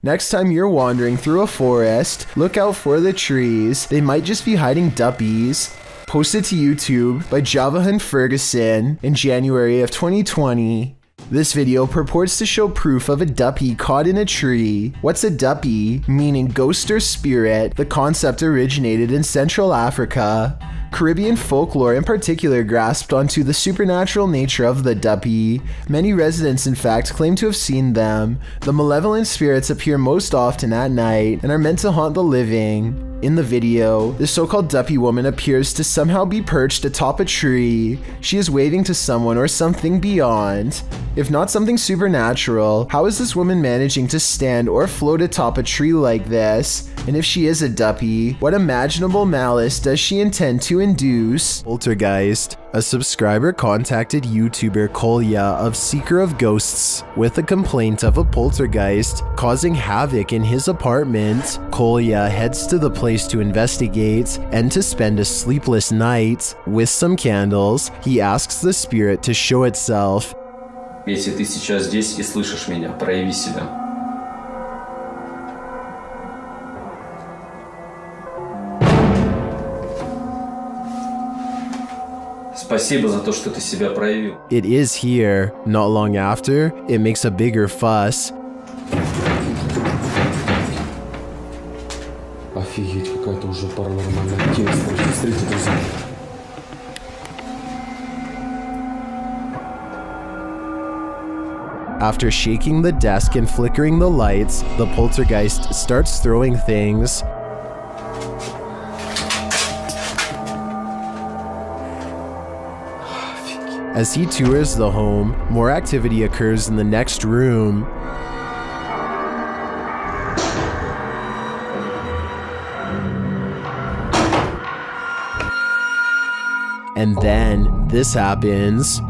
Next time you're wandering through a forest, look out for the trees. They might just be hiding Duppies. Posted to YouTube by Java Hunt Ferguson in January of 2020. This video purports to show proof of a duppy caught in a tree. What's a duppy? Meaning ghost or spirit. The concept originated in Central Africa. Caribbean folklore in particular grasped onto the supernatural nature of the duppy. Many residents in fact claim to have seen them. The malevolent spirits appear most often at night and are meant to haunt the living. In the video, the so-called duppy woman appears to somehow be perched atop a tree. She is waving to someone or something beyond. If not something supernatural, how is this woman managing to stand or float atop a tree like this? And if she is a duppy, what imaginable malice does she intend to induce? Poltergeist. A subscriber contacted YouTuber Kolya of Seeker of Ghosts with a complaint of a poltergeist causing havoc in his apartment. Kolya heads to the place to investigate and to spend a sleepless night. With some candles, he asks the spirit to show itself. Если ты сейчас здесь и слышишь меня, прояви себя. Спасибо за то, что ты себя проявил. It is here. Not long after, it makes a bigger fuss. Офигеть, какая-то уже паранормальная активность. Смотрите, друзья. After shaking the desk and flickering the lights, the poltergeist starts throwing things. As he tours the home, more activity occurs in the next room. And then this happens.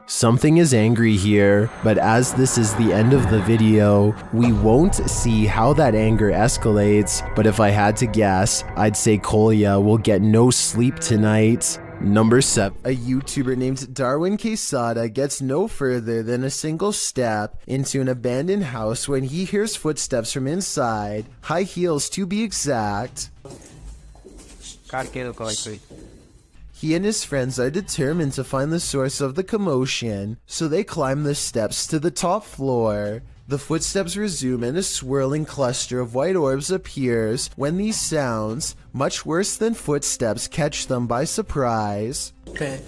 Something is angry here, but as this is the end of the video, we won't see how that anger escalates, but if I had to guess, I'd say Kolya will get no sleep tonight. Number 7. A YouTuber named Darwin Quesada gets no further than a single step into an abandoned house when he hears footsteps from inside, high heels to be exact. He and his friends are determined to find the source of the commotion, so they climb the steps to the top floor. The footsteps resume and a swirling cluster of white orbs appears when these sounds, much worse than footsteps, catch them by surprise. Good.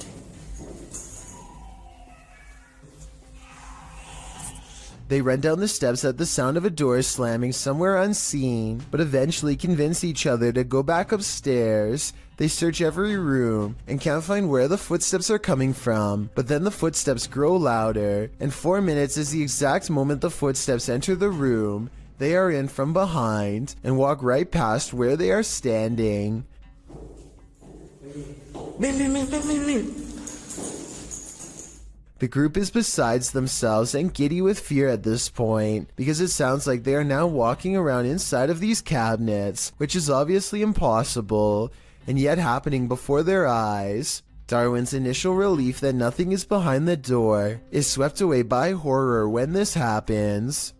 They run down the steps at the sound of a door slamming somewhere unseen, but eventually convince each other to go back upstairs. They search every room and can't find where the footsteps are coming from, but then the footsteps grow louder, and 4 minutes is the exact moment the footsteps enter the room. They are in from behind and walk right past where they are standing. The group is besides themselves and giddy with fear at this point, because it sounds like they are now walking around inside of these cabinets, which is obviously impossible, and yet happening before their eyes. Darwin's initial relief that nothing is behind the door is swept away by horror when this happens.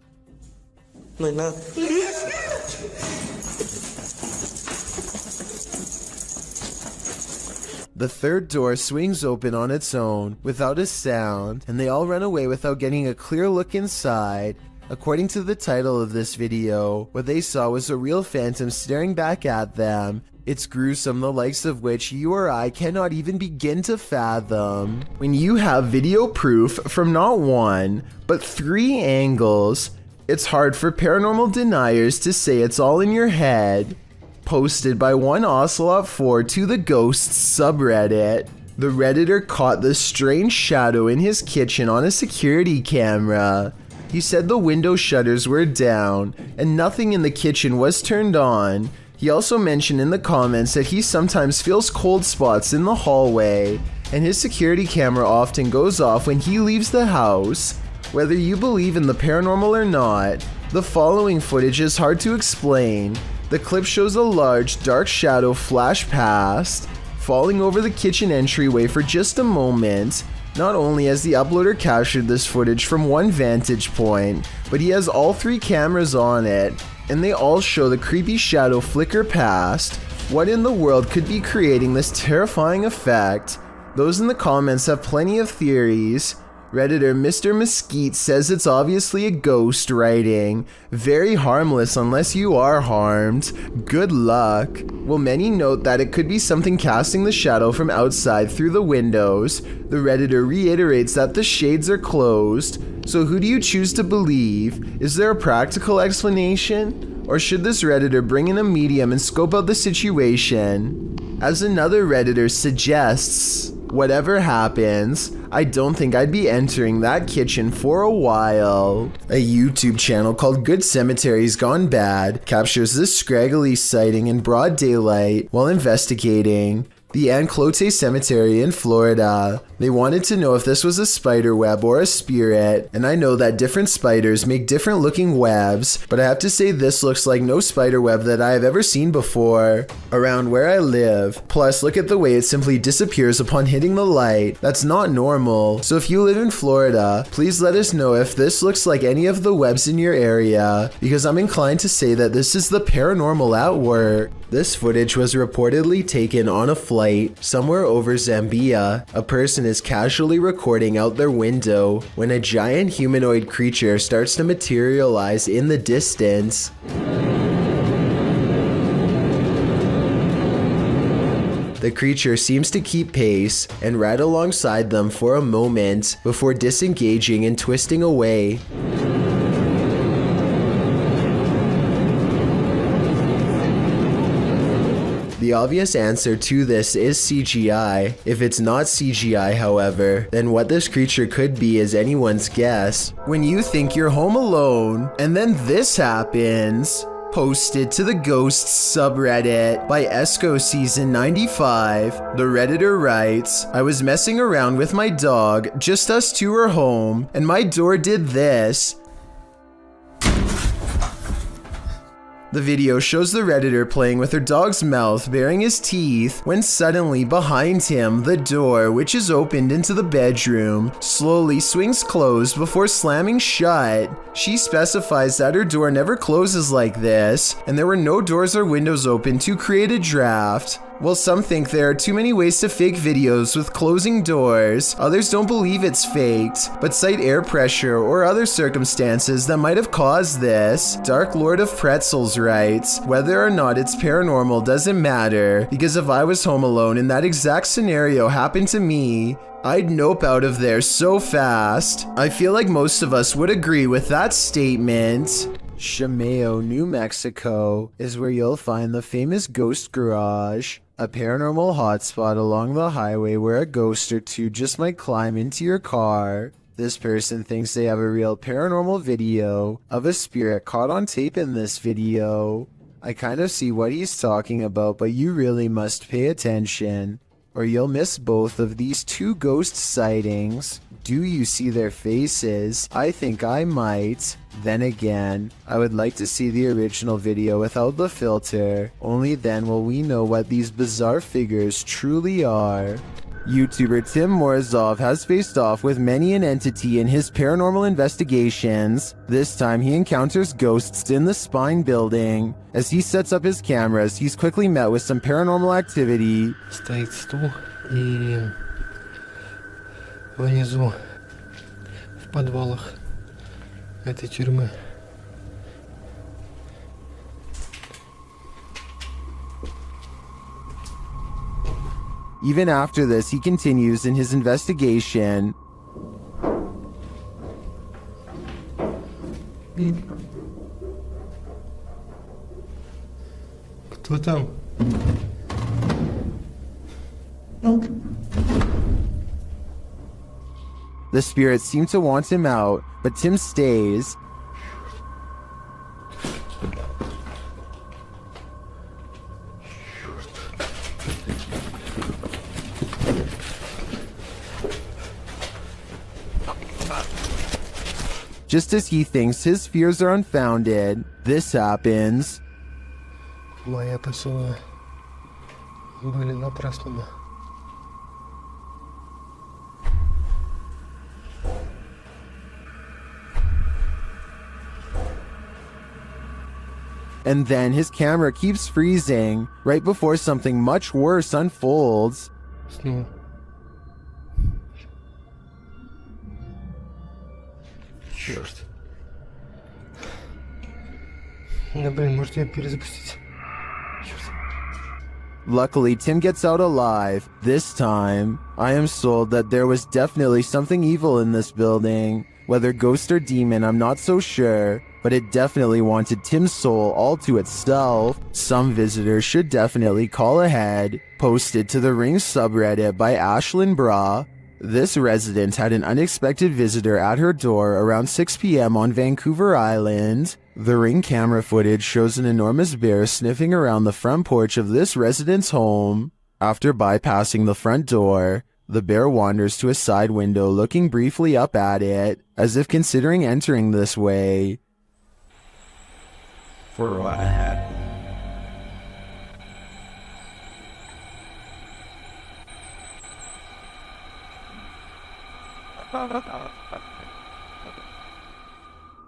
The third door swings open on its own, without a sound, and they all run away without getting a clear look inside. According to the title of this video, what they saw was a real phantom staring back at them. It's gruesome, the likes of which you or I cannot even begin to fathom. When you have video proof from not one, but 3 angles, it's hard for paranormal deniers to say it's all in your head. Posted by one Ocelot4 to the Ghosts subreddit. The Redditor caught the strange shadow in his kitchen on a security camera. He said the window shutters were down and nothing in the kitchen was turned on. He also mentioned in the comments that he sometimes feels cold spots in the hallway, and his security camera often goes off when he leaves the house. Whether you believe in the paranormal or not, the following footage is hard to explain. The clip shows a large, dark shadow flash past, falling over the kitchen entryway for just a moment, Not only has the uploader captured this footage from one vantage point, but he has all 3 cameras on it, and they all show the creepy shadow flicker past. What in the world could be creating this terrifying effect? Those in the comments have plenty of theories. Redditor Mr. Mesquite says it's obviously a ghost writing. Very harmless unless you are harmed. Good luck. While many note that it could be something casting the shadow from outside through the windows, the Redditor reiterates that the shades are closed. So who do you choose to believe? Is there a practical explanation? Or should this Redditor bring in a medium and scope out the situation? As another Redditor suggests, whatever happens, I don't think I'd be entering that kitchen for a while. A YouTube channel called Good Cemeteries Gone Bad captures this scraggly sighting in broad daylight while investigating the Anclote Cemetery in Florida. They wanted to know if this was a spider web or a spirit, and I know that different spiders make different looking webs, but I have to say this looks like no spider web that I have ever seen before around where I live. Plus, look at the way it simply disappears upon hitting the light. That's not normal. So if you live in Florida, please let us know if this looks like any of the webs in your area, because I'm inclined to say that this is the paranormal at work. This footage was reportedly taken on a flight somewhere over Zambia. A person is casually recording out their window when a giant humanoid creature starts to materialize in the distance. The creature seems to keep pace and ride alongside them for a moment before disengaging and twisting away. The obvious answer to this is CGI. If it's not CGI, however, then what this creature could be is anyone's guess. When you think you're home alone, and then this happens. Posted to the Ghosts subreddit by Esco Season 95, the Redditor writes, I was messing around with my dog, just us 2 were home, and my door did this. The video shows the Redditor playing with her dog's mouth, baring his teeth, when suddenly behind him, the door, which is opened into the bedroom, slowly swings closed before slamming shut. She specifies that her door never closes like this, and there were no doors or windows open to create a draft. While some think there are too many ways to fake videos with closing doors, others don't believe it's faked, but cite air pressure or other circumstances that might have caused this. Dark Lord of Pretzels writes, whether or not it's paranormal doesn't matter, because if I was home alone and that exact scenario happened to me, I'd nope out of there so fast. I feel like most of us would agree with that statement. Chameo, New Mexico is where you'll find the famous Ghost Garage, a paranormal hotspot along the highway where a ghost or 2 just might climb into your car. This person thinks they have a real paranormal video of a spirit caught on tape in this video. I kind of see what he's talking about, but you really must pay attention, or you'll miss both of these 2 ghost sightings. Do you see their faces? I think I might. Then again, I would like to see the original video without the filter. Only then will we know what these bizarre figures truly are. YouTuber Tim Morozov has faced off with many an entity in his paranormal investigations. This time he encounters ghosts in the Spine building. As he sets up his cameras, he's quickly met with some paranormal activity. Стоит стул и внизу, в подвалах этой тюрьмы. Even after this, he continues in his investigation. Кто там? The spirits seem to want him out, but Tim stays. Just as he thinks his fears are unfounded, this happens. Мои опасения были напрасными. and then his camera keeps freezing right before something much worse unfolds. Снова. Черт. Да блин, может я перезапустить? Черт. Luckily, Tim gets out alive. This time, I am sold that there was definitely something evil in this building. Whether ghost or demon, I'm not so sure, but it definitely wanted Tim's soul all to itself. Some visitors should definitely call ahead. Posted to the Ring subreddit by Ashlyn Bra. This resident had an unexpected visitor at her door around 6 p.m. on Vancouver Island. The Ring camera footage shows an enormous bear sniffing around the front porch of this resident's home. After bypassing the front door, the bear wanders to a side window, looking briefly up at it, as if considering entering this way. For what?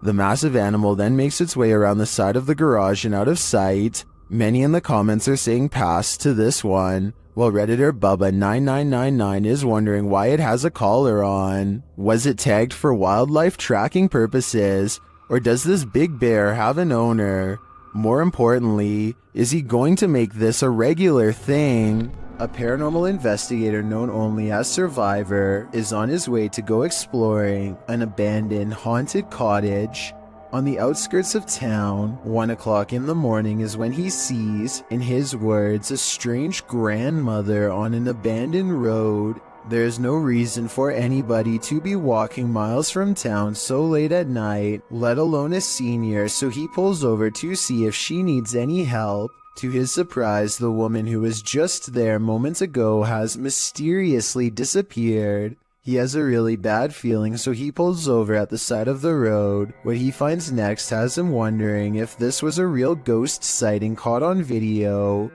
The massive animal then makes its way around the side of the garage and out of sight. Many in the comments are saying pass to this one, while Redditor Bubba9999 is wondering why it has a collar on. Was it tagged for wildlife tracking purposes, or does this big bear have an owner? More importantly, is he going to make this a regular thing? A paranormal investigator known only as Survivor is on his way to go exploring an abandoned haunted cottage on the outskirts of town. 1 o'clock in the morning is when he sees, in his words, a strange grandmother on an abandoned road. There is no reason for anybody to be walking miles from town so late at night, let alone a senior, so he pulls over to see if she needs any help. To his surprise, the woman who was just there moments ago has mysteriously disappeared. He has a really bad feeling, so he pulls over at the side of the road. What he finds next has him wondering if this was a real ghost sighting caught on video.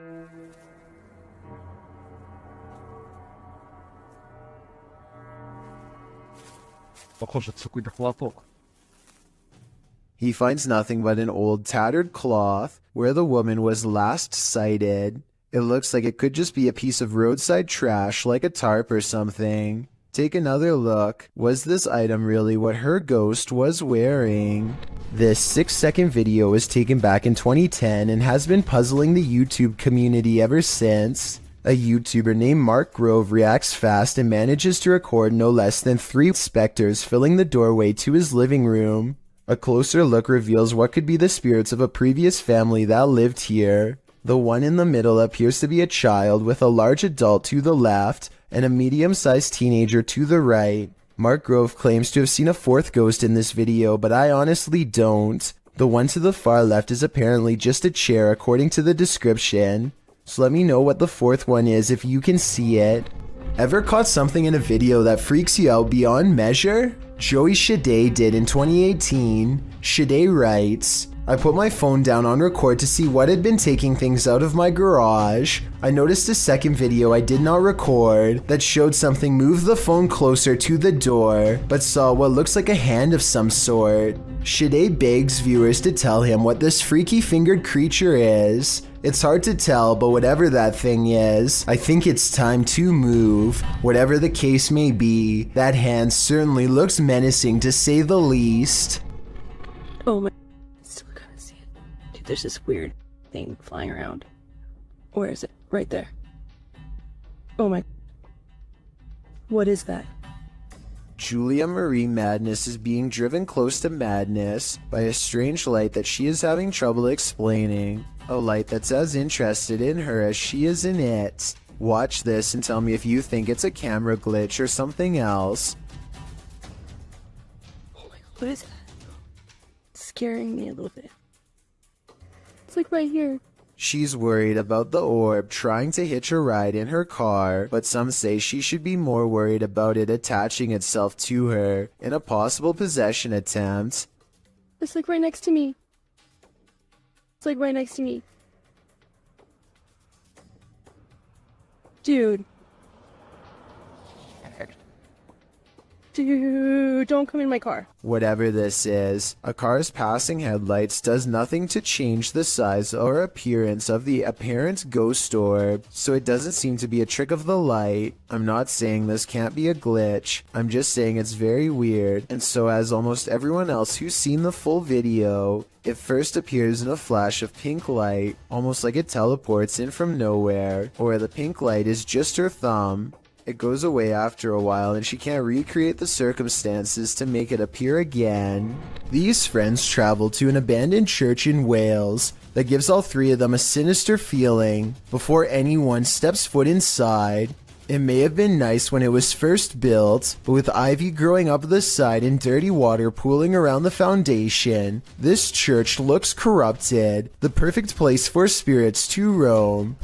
Похоже, это какой-то хлопок. He finds nothing but an old tattered cloth where the woman was last sighted. It looks like it could just be a piece of roadside trash like a tarp or something. Take another look. Was this item really what her ghost was wearing? This 6-second video was taken back in 2010 and has been puzzling the YouTube community ever since. A YouTuber named Mark Grove reacts fast and manages to record no less than 3 specters filling the doorway to his living room. A closer look reveals what could be the spirits of a previous family that lived here. The one in the middle appears to be a child with a large adult to the left and a medium-sized teenager to the right. Mark Grove claims to have seen a 4th ghost in this video, but I honestly don't. The one to the far left is apparently just a chair according to the description. So let me know what the 4th one is if you can see it. Ever caught something in a video that freaks you out beyond measure? Joey Shade did in 2018. Shade writes, I put my phone down on record to see what had been taking things out of my garage. I noticed a second video I did not record that showed something move the phone closer to the door, but saw what looks like a hand of some sort. Shade begs viewers to tell him what this freaky fingered creature is. It's hard to tell, but whatever that thing is, I think it's time to move. Whatever the case may be, that hand certainly looks menacing to say the least. Oh my, I still gotta see it. Dude, there's this weird thing flying around. Where is it? Right there. Oh my. What is that? Julia Marie Madness is being driven close to madness by a strange light that she is having trouble explaining. A light that's as interested in her as she is in it. Watch this and tell me if you think it's a camera glitch or something else. Oh my god, what is that? It's scaring me a little bit. It's like right here. She's worried about the orb trying to hitch a ride in her car, but some say she should be more worried about it attaching itself to her in a possible possession attempt. It's like right next to me. It's like right next to me. Dude. Dude, don't come in my car. Whatever this is, a car's passing headlights does nothing to change the size or appearance of the apparent ghost orb, so it doesn't seem to be a trick of the light. I'm not saying this can't be a glitch, I'm just saying it's very weird, and so as almost everyone else who's seen the full video, it first appears in a flash of pink light, almost like it teleports in from nowhere, or the pink light is just her thumb. It goes away after a while and she can't recreate the circumstances to make it appear again. These friends travel to an abandoned church in Wales that gives all three of them a sinister feeling before anyone steps foot inside. It may have been nice when it was first built, but with ivy growing up the side and dirty water pooling around the foundation, this church looks corrupted, the perfect place for spirits to roam.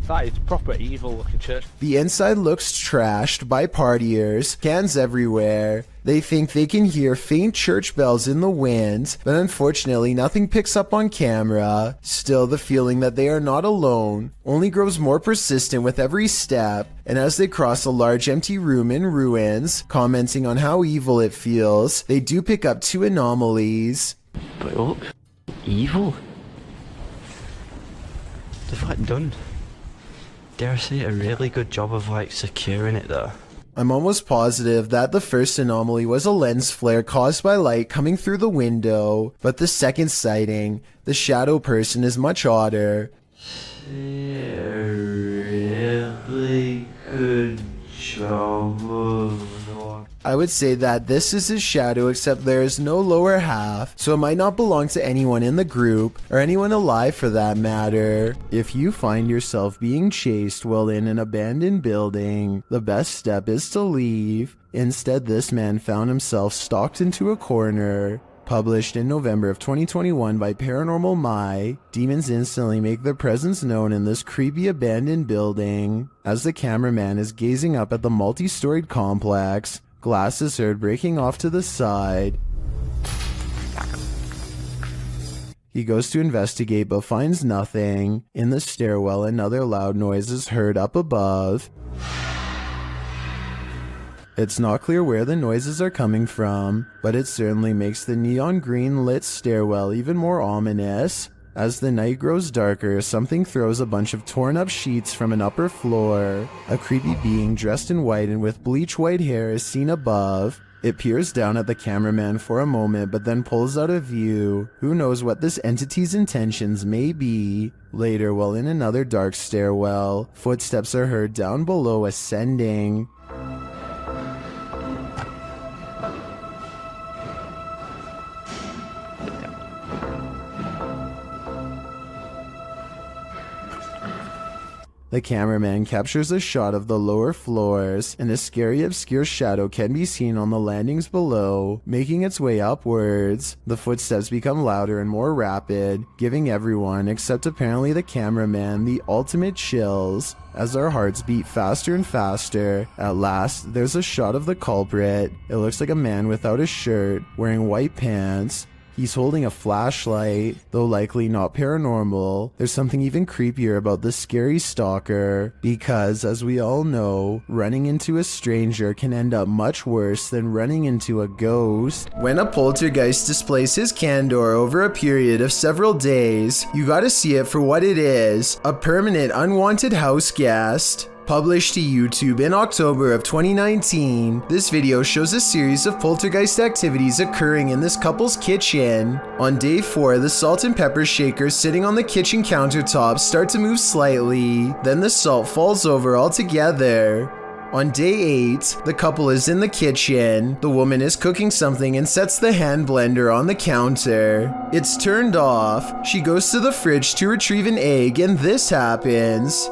That is proper evil looking church. The inside looks trashed by partiers, cans everywhere. They think they can hear faint church bells in the wind, but unfortunately nothing picks up on camera. Still, the feeling that they are not alone only grows more persistent with every step, and as they cross a large empty room in ruins, commenting on how evil it feels, they do pick up two anomalies. But it looks evil. They've like done, dare I say, a really good job of like securing it though. I'm almost positive that the first anomaly was a lens flare caused by light coming through the window, but the second sighting, the shadow person, is much odder. A really good job of... I would say that this is his shadow, except there is no lower half, so it might not belong to anyone in the group, or anyone alive for that matter. If you find yourself being chased while in an abandoned building, the best step is to leave. Instead, this man found himself stalked into a corner. Published in November of 2021 by Paranormal My, demons instantly make their presence known in this creepy abandoned building. As the cameraman is gazing up at the multi-storied complex, glass is heard breaking off to the side. He goes to investigate but finds nothing. In the stairwell, another loud noise is heard up above. It's not clear where the noises are coming from, but it certainly makes the neon green lit stairwell even more ominous. As the night grows darker, something throws a bunch of torn up sheets from an upper floor. A creepy being dressed in white and with bleach white hair is seen above. It peers down at the cameraman for a moment but then pulls out of view. Who knows what this entity's intentions may be? Later, while in another dark stairwell, footsteps are heard down below ascending. The cameraman captures a shot of the lower floors, and a scary obscure shadow can be seen on the landings below, making its way upwards. The footsteps become louder and more rapid, giving everyone, except apparently the cameraman, the ultimate chills. As our hearts beat faster and faster, at last, there's a shot of the culprit. It looks like a man without a shirt, wearing white pants. He's holding a flashlight, though likely not paranormal. There's something even creepier about this scary stalker, because as we all know, running into a stranger can end up much worse than running into a ghost. When a poltergeist displays his candor over a period of several days, you gotta see it for what it is, a permanent unwanted house guest. Published to YouTube in October of 2019, this video shows a series of poltergeist activities occurring in this couple's kitchen. On day 4, the salt and pepper shakers sitting on the kitchen countertop start to move slightly, then the salt falls over altogether. On day 8, the couple is in the kitchen. The woman is cooking something and sets the hand blender on the counter. It's turned off. She goes to the fridge to retrieve an egg, and this happens.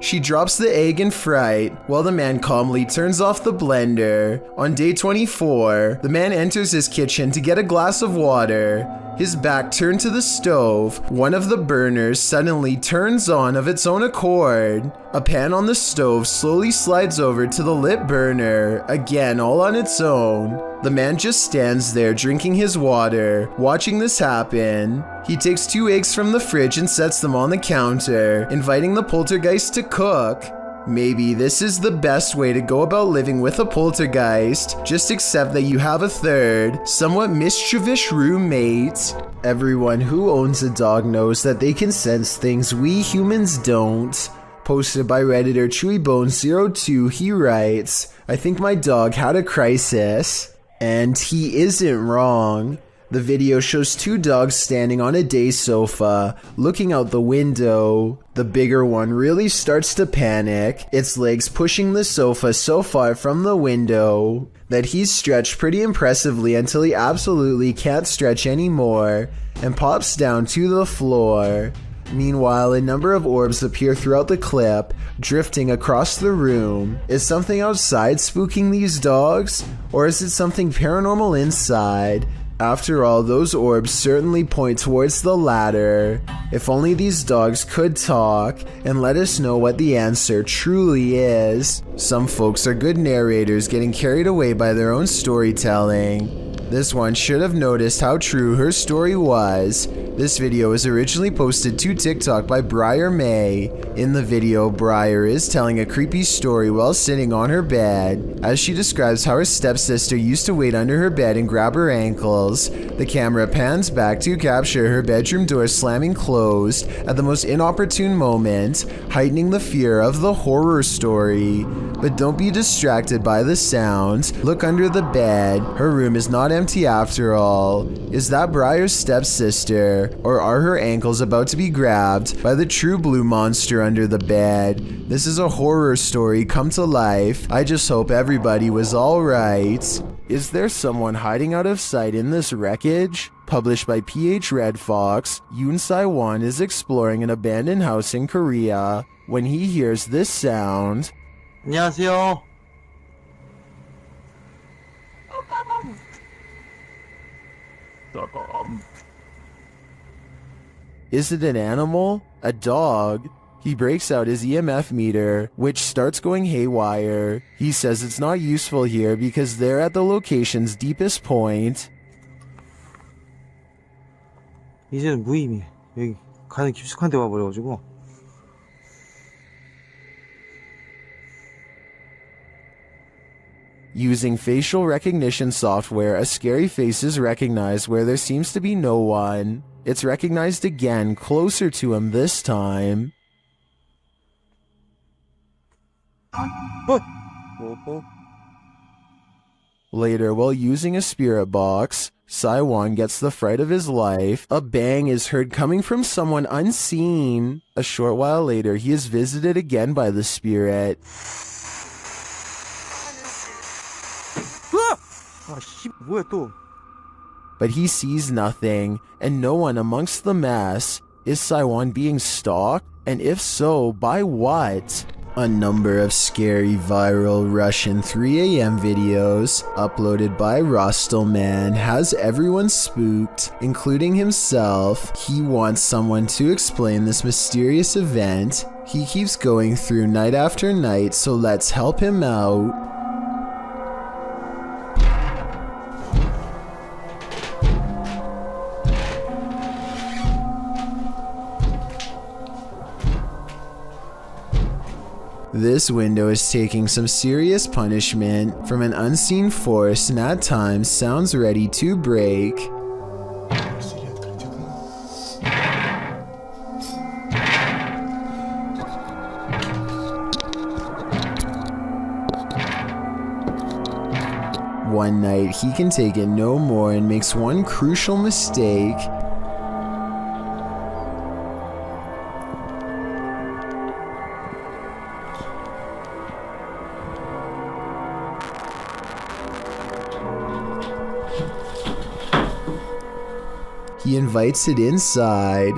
She drops the egg in fright, while the man calmly turns off the blender. On day 24, the man enters his kitchen to get a glass of water. His back turned to the stove. One of the burners suddenly turns on of its own accord. A pan on the stove slowly slides over to the lit burner, again all on its own. The man just stands there drinking his water, watching this happen. He takes 2 eggs from the fridge and sets them on the counter, inviting the poltergeist to cook. Maybe this is the best way to go about living with a poltergeist. Just accept that you have a third, somewhat mischievous roommate. Everyone who owns a dog knows that they can sense things we humans don't. Posted by Redditor ChewyBone02, he writes, I think my dog had a crisis. And he isn't wrong. The video shows 2 dogs standing on a day sofa, looking out the window. The bigger one really starts to panic, its legs pushing the sofa so far from the window that he's stretched pretty impressively until he absolutely can't stretch anymore and pops down to the floor. Meanwhile, a number of orbs appear throughout the clip, drifting across the room. Is something outside spooking these dogs? Or is it something paranormal inside? After all, those orbs certainly point towards the latter. If only these dogs could talk and let us know what the answer truly is. Some folks are good narrators getting carried away by their own storytelling. This one should have noticed how true her story was. This video was originally posted to TikTok by Briar May. In the video, Briar is telling a creepy story while sitting on her bed, as she describes how her stepsister used to wait under her bed and grab her ankles. The camera pans back to capture her bedroom door slamming closed at the most inopportune moment, heightening the fear of the horror story. But don't be distracted by the sound. Look under the bed. Her room is not empty after all. Is that Briar's stepsister? Or are her ankles about to be grabbed by the true blue monster under the bed? This is a horror story come to life. I just hope everybody was alright. Is there someone hiding out of sight in this wreckage? Published by PH Red Fox, Yoon Sai-won is exploring an abandoned house in Korea when he hears this sound. 안녕하세요. Is it an animal? A dog? He breaks out his EMF meter, which starts going haywire. He says it's not useful here because they're at the location's deepest point. 이제는 무의미해. 여기 가는 깊숙한 데 와버려가지고. Using facial recognition software, a scary face is recognized where there seems to be no one. It's recognized again, closer to him this time. Later, while using a spirit box, Sai-won gets the fright of his life. A bang is heard coming from someone unseen. A short while later, he is visited again by the spirit. 아, 씨, 뭐야 또? But he sees nothing, and no one amongst the mess. Is Sai-won being stalked? And if so, by what? A number of scary viral Russian 3 a.m. videos uploaded by Rostelman has everyone spooked, including himself. He wants someone to explain this mysterious event. He keeps going through night after night, so let's help him out. This window is taking some serious punishment from an unseen force and at times sounds ready to break. One night, he can take it no more and makes one crucial mistake. He invites it inside.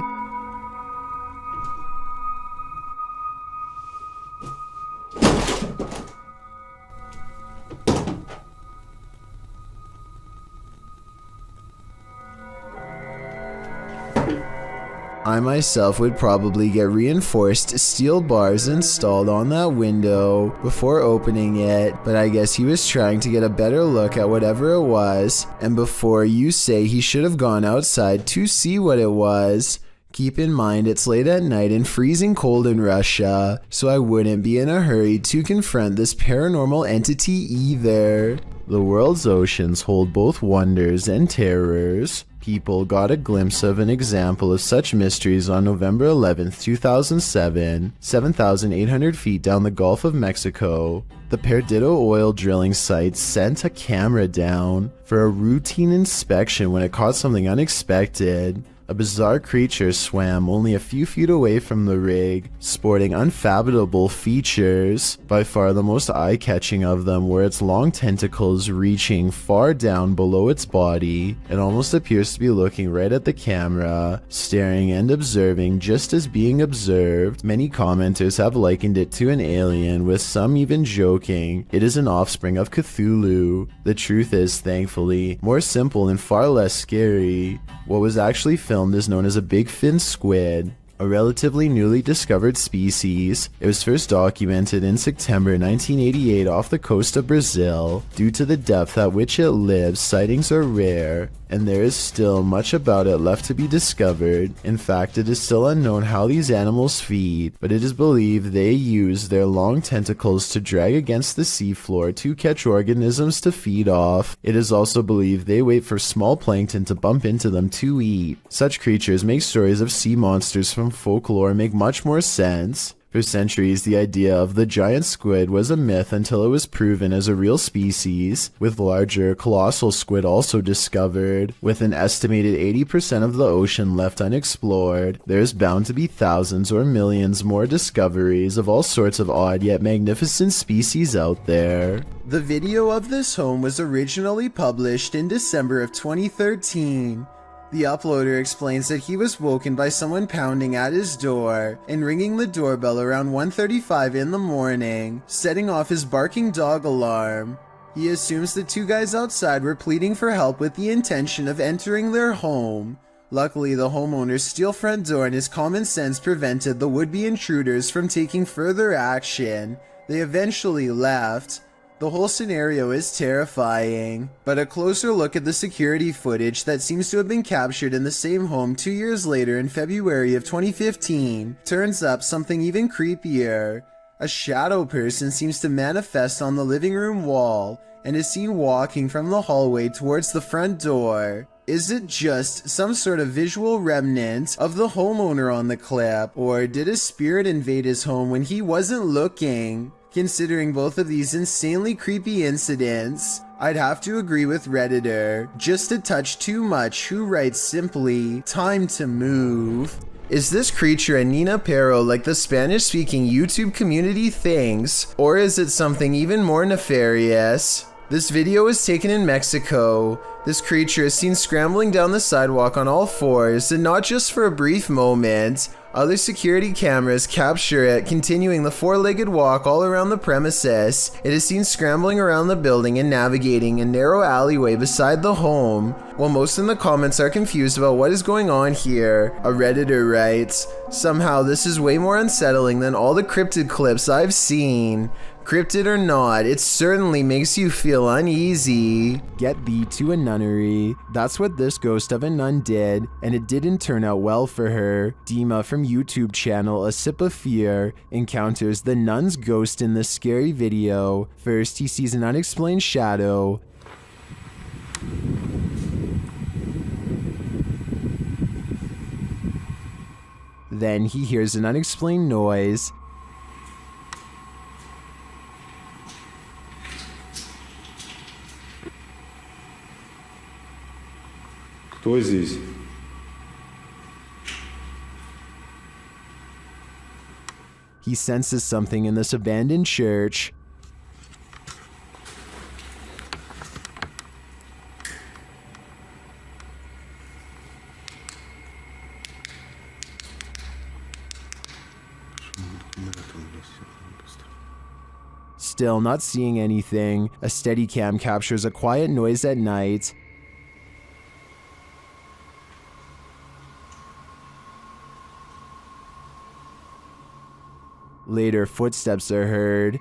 I myself would probably get reinforced steel bars installed on that window before opening it, but I guess he was trying to get a better look at whatever it was, and before you say he should have gone outside to see what it was, keep in mind it's late at night and freezing cold in Russia, so I wouldn't be in a hurry to confront this paranormal entity either. The world's oceans hold both wonders and terrors. People got a glimpse of an example of such mysteries on November 11th, 2007, 7,800 feet down the Gulf of Mexico. The Perdido oil drilling site sent a camera down for a routine inspection when it caught something unexpected. A bizarre creature swam only a few feet away from the rig, sporting unfathomable features. By far the most eye-catching of them were its long tentacles reaching far down below its body. It almost appears to be looking right at the camera, staring and observing just as being observed. Many commenters have likened it to an alien, with some even joking it is an offspring of Cthulhu. The truth is, thankfully, more simple and far less scary. What was actually filmed is known as a big fin squid, a relatively newly discovered species. It was first documented in September 1988 off the coast of Brazil. Due to the depth at which it lives, sightings are rare, and there is still much about it left to be discovered. In fact, it is still unknown how these animals feed, but it is believed they use their long tentacles to drag against the seafloor to catch organisms to feed off. It is also believed they wait for small plankton to bump into them to eat. Such creatures make stories of sea monsters from folklore make much more sense. For centuries, the idea of the giant squid was a myth until it was proven as a real species, with larger, colossal squid also discovered. With an estimated 80% of the ocean left unexplored, there's bound to be thousands or millions more discoveries of all sorts of odd yet magnificent species out there. The video of this home was originally published in December of 2013. The uploader explains that he was woken by someone pounding at his door and ringing the doorbell around 1:35 in the morning, setting off his barking dog alarm. He assumes the two guys outside were pleading for help with the intention of entering their home. Luckily, the homeowner's steel front door and his common sense prevented the would-be intruders from taking further action. They eventually left. The whole scenario is terrifying, but a closer look at the security footage that seems to have been captured in the same home 2 years later in February of 2015 turns up something even creepier. A shadow person seems to manifest on the living room wall and is seen walking from the hallway towards the front door. Is it just some sort of visual remnant of the homeowner on the clip, or did a spirit invade his home when he wasn't looking? Considering both of these insanely creepy incidents, I'd have to agree with Redditor, just a touch too much, who writes simply, "Time to move." Is this creature a Nina Pero like the Spanish-speaking YouTube community thinks, or is it something even more nefarious? This video was taken in Mexico. This creature is seen scrambling down the sidewalk on all fours, and not just for a brief moment. Other security cameras capture it continuing the four-legged walk all around the premises. It is seen scrambling around the building and navigating a narrow alleyway beside the home. While most in the comments are confused about what is going on here, a Redditor writes, "Somehow this is way more unsettling than all the cryptid clips I've seen. Cryptid or not, it certainly makes you feel uneasy." Get thee to a nunnery. That's what this ghost of a nun did, and it didn't turn out well for her. Dima from YouTube channel A Sip of Fear encounters the nun's ghost in this scary video. First, he sees an unexplained shadow. Then he hears an unexplained noise. Кто здесь? He senses something in this abandoned church. Still not seeing anything, a Steadicam captures a quiet noise at night. Later, footsteps are heard.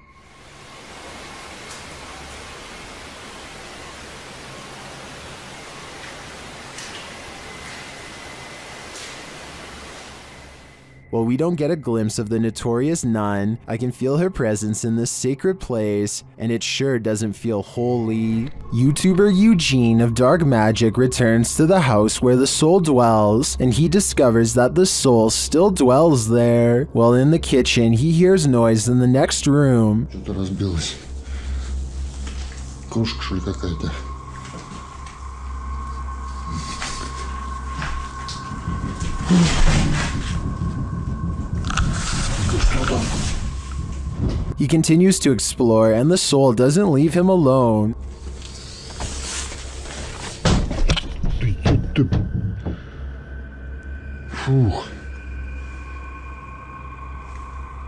While we don't get a glimpse of the notorious nun, I can feel her presence in this sacred place, and it sure doesn't feel holy. YouTuber Eugene of Dark Magic returns to the house where the soul dwells, and he discovers that the soul still dwells there. While in the kitchen, he hears noise in the next room. Что-то разбилось. Кружка, что ли, какая-то? He continues to explore, and the soul doesn't leave him alone.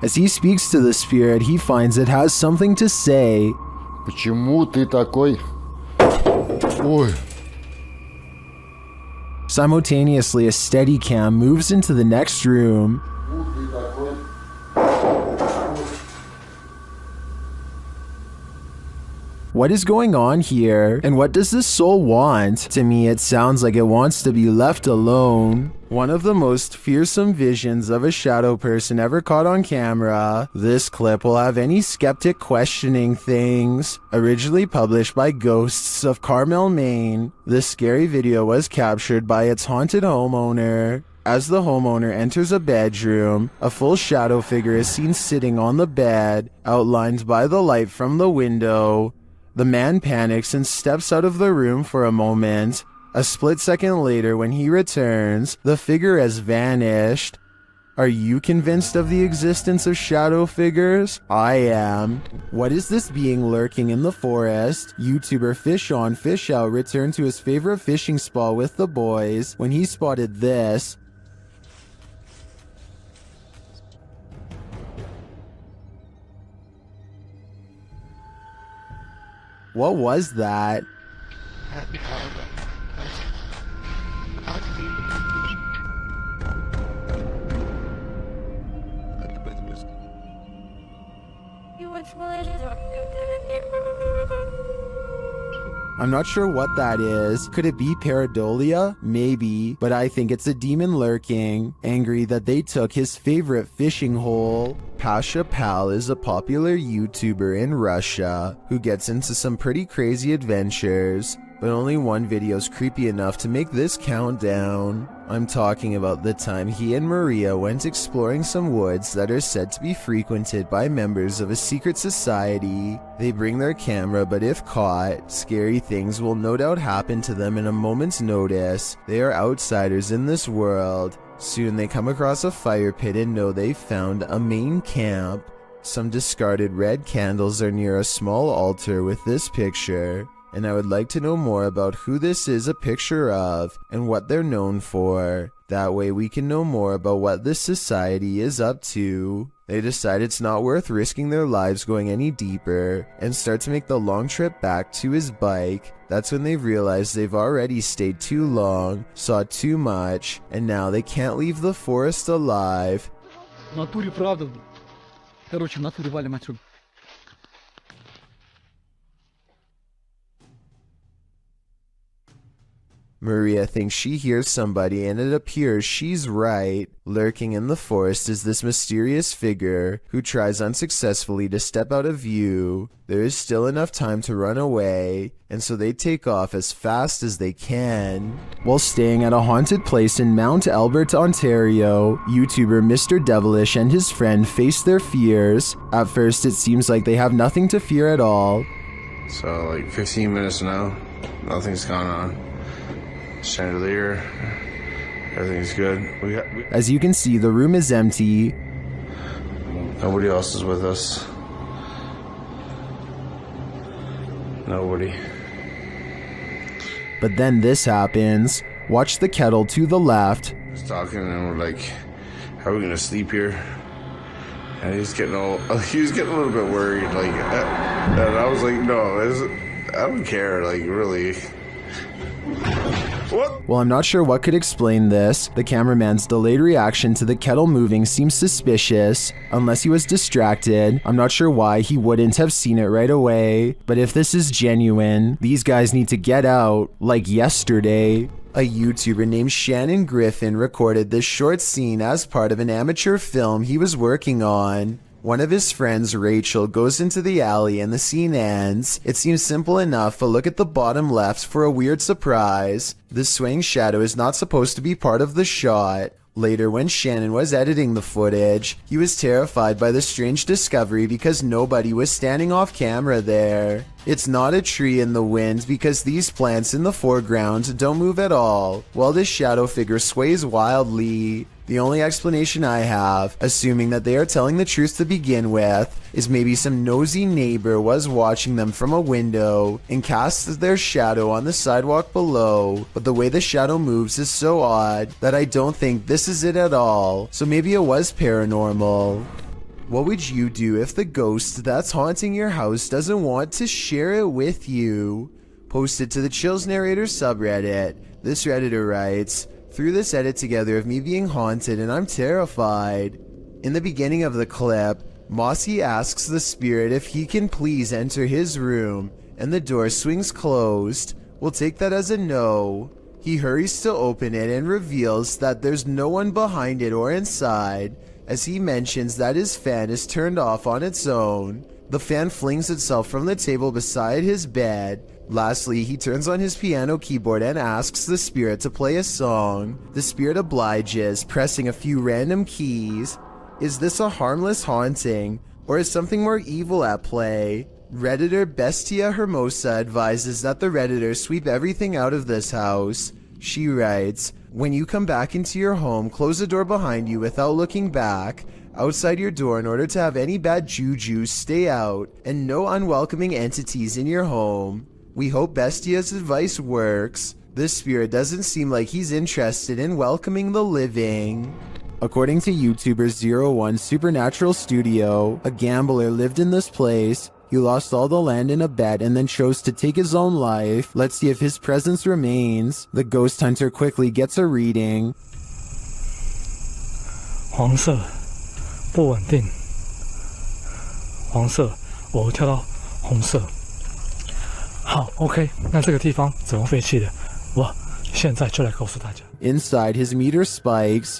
As he speaks to the spirit, he finds it has something to say. Почему ты такой? Ой. Simultaneously, a Steadicam moves into the next room. What is going on here? And what does this soul want? To me, it sounds like it wants to be left alone. One of the most fearsome visions of a shadow person ever caught on camera. This clip will have any skeptic questioning things. Originally published by Ghosts of Carmel, Maine, this scary video was captured by its haunted homeowner. As the homeowner enters a bedroom, a full shadow figure is seen sitting on the bed, outlined by the light from the window. The man panics and steps out of the room for a moment. A split second later, when he returns, the figure has vanished. Are you convinced of the existence of shadow figures? I am. What is this being lurking in the forest? YouTuber Fish On Fish Out returned to his favorite fishing spot with the boys when he spotted this. What was that? I'm not sure what that is. Could it be pareidolia? Maybe, but I think it's a demon lurking, angry that they took his favorite fishing hole. Pasha Pal is a popular YouTuber in Russia who gets into some pretty crazy adventures, but only one video is creepy enough to make this count down. I'm talking about the time he and Maria went exploring some woods that are said to be frequented by members of a secret society. They bring their camera, but if caught, scary things will no doubt happen to them in a moment's notice. They are outsiders in this world. Soon they come across a fire pit and know they've found a main camp. Some discarded red candles are near a small altar with this picture, and I would like to know more about who this is a picture of and what they're known for. That way we can know more about what this society is up to. They decide it's not worth risking their lives going any deeper and start to make the long trip back to his bike. That's when they realize they've already stayed too long, saw too much, and now they can't leave the forest alive. В натуре правда. Короче, в натуре валим отсюда. Maria thinks she hears somebody, and it appears she's right. Lurking in the forest is this mysterious figure who tries unsuccessfully to step out of view. There is still enough time to run away, and so they take off as fast as they can. While staying at a haunted place in Mount Albert, Ontario, YouTuber Mr. Devilish and his friend face their fears. At first, it seems like they have nothing to fear at all. So, like 15 minutes now, nothing's gone on. Chandelier, everything's good. As you can see, the room is empty. Nobody else is with us. Nobody. But then this happens. Watch the kettle to the left. He's talking and we're like, how are we gonna sleep here? And he's getting a little bit worried, like, and I was like, no, I don't care, like, really. What? While I'm not sure what could explain this, the cameraman's delayed reaction to the kettle moving seems suspicious. Unless he was distracted, I'm not sure why he wouldn't have seen it right away. But if this is genuine, these guys need to get out, like yesterday. A YouTuber named Shannon Griffin recorded this short scene as part of an amateur film he was working on. One of his friends, Rachel, goes into the alley and the scene ends. It seems simple enough, but look at the bottom left for a weird surprise. This swaying shadow is not supposed to be part of the shot. Later, when Shannon was editing the footage, he was terrified by the strange discovery because nobody was standing off camera there. It's not a tree in the wind because these plants in the foreground don't move at all, while this shadow figure sways wildly. The only explanation I have, assuming that they are telling the truth to begin with, is maybe some nosy neighbor was watching them from a window and cast their shadow on the sidewalk below, but the way the shadow moves is so odd that I don't think this is it at all, so maybe it was paranormal. What would you do if the ghost that's haunting your house doesn't want to share it with you? Posted to the Chills Narrator subreddit. This Redditor writes, "Threw this edit together of me being haunted and I'm terrified." In the beginning of the clip, Mossy asks the spirit if he can please enter his room, and the door swings closed. We'll take that as a no. He hurries to open it and reveals that there's no one behind it or inside, as he mentions that his fan is turned off on its own. The fan flings itself from the table beside his bed. Lastly, he turns on his piano keyboard and asks the spirit to play a song. The spirit obliges, pressing a few random keys. Is this a harmless haunting, or is something more evil at play? Redditor Bestia Hermosa advises that the Redditor sweep everything out of this house. She writes, "When you come back into your home, close the door behind you without looking back. Outside your door in order to have any bad juju stay out, and no unwelcoming entities in your home." We hope Bestia's advice works. This spirit doesn't seem like he's interested in welcoming the living. According to YouTuber 01 Supernatural Studio, a gambler lived in this place. He lost all the land in a bet and then chose to take his own life. Let's see if his presence remains. The ghost hunter quickly gets a reading. 黄色，不稳定。黄色，我跳到红色。好 ，OK， 那这个地方怎么废弃的？我现在就来告诉大家。Inside, his meter spikes.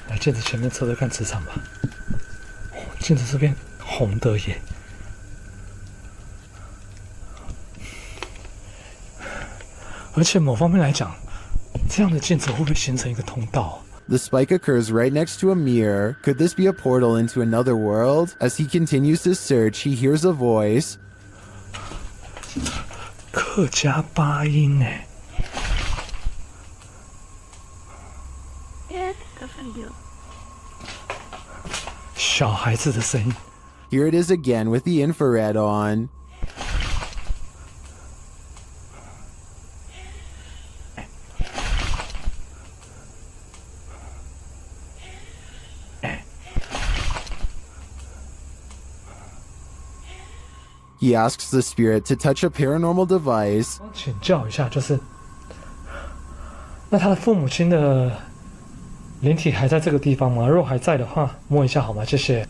来镜子前面测测看磁场吧。镜子这边红的耶。而且某方面来讲，这样的镜子会不会形成一个通道？ The spike occurs right next to a mirror. Could this be a portal into another world? As he continues to search, he hears a voice. 客家八音哎。小孩子的声音。Here it is again with the infrared on. He asks the spirit to touch a paranormal device. 请教一下，就是那他的父母亲的灵体还在这个地方吗？如果还在的话，摸一下好吗？谢谢。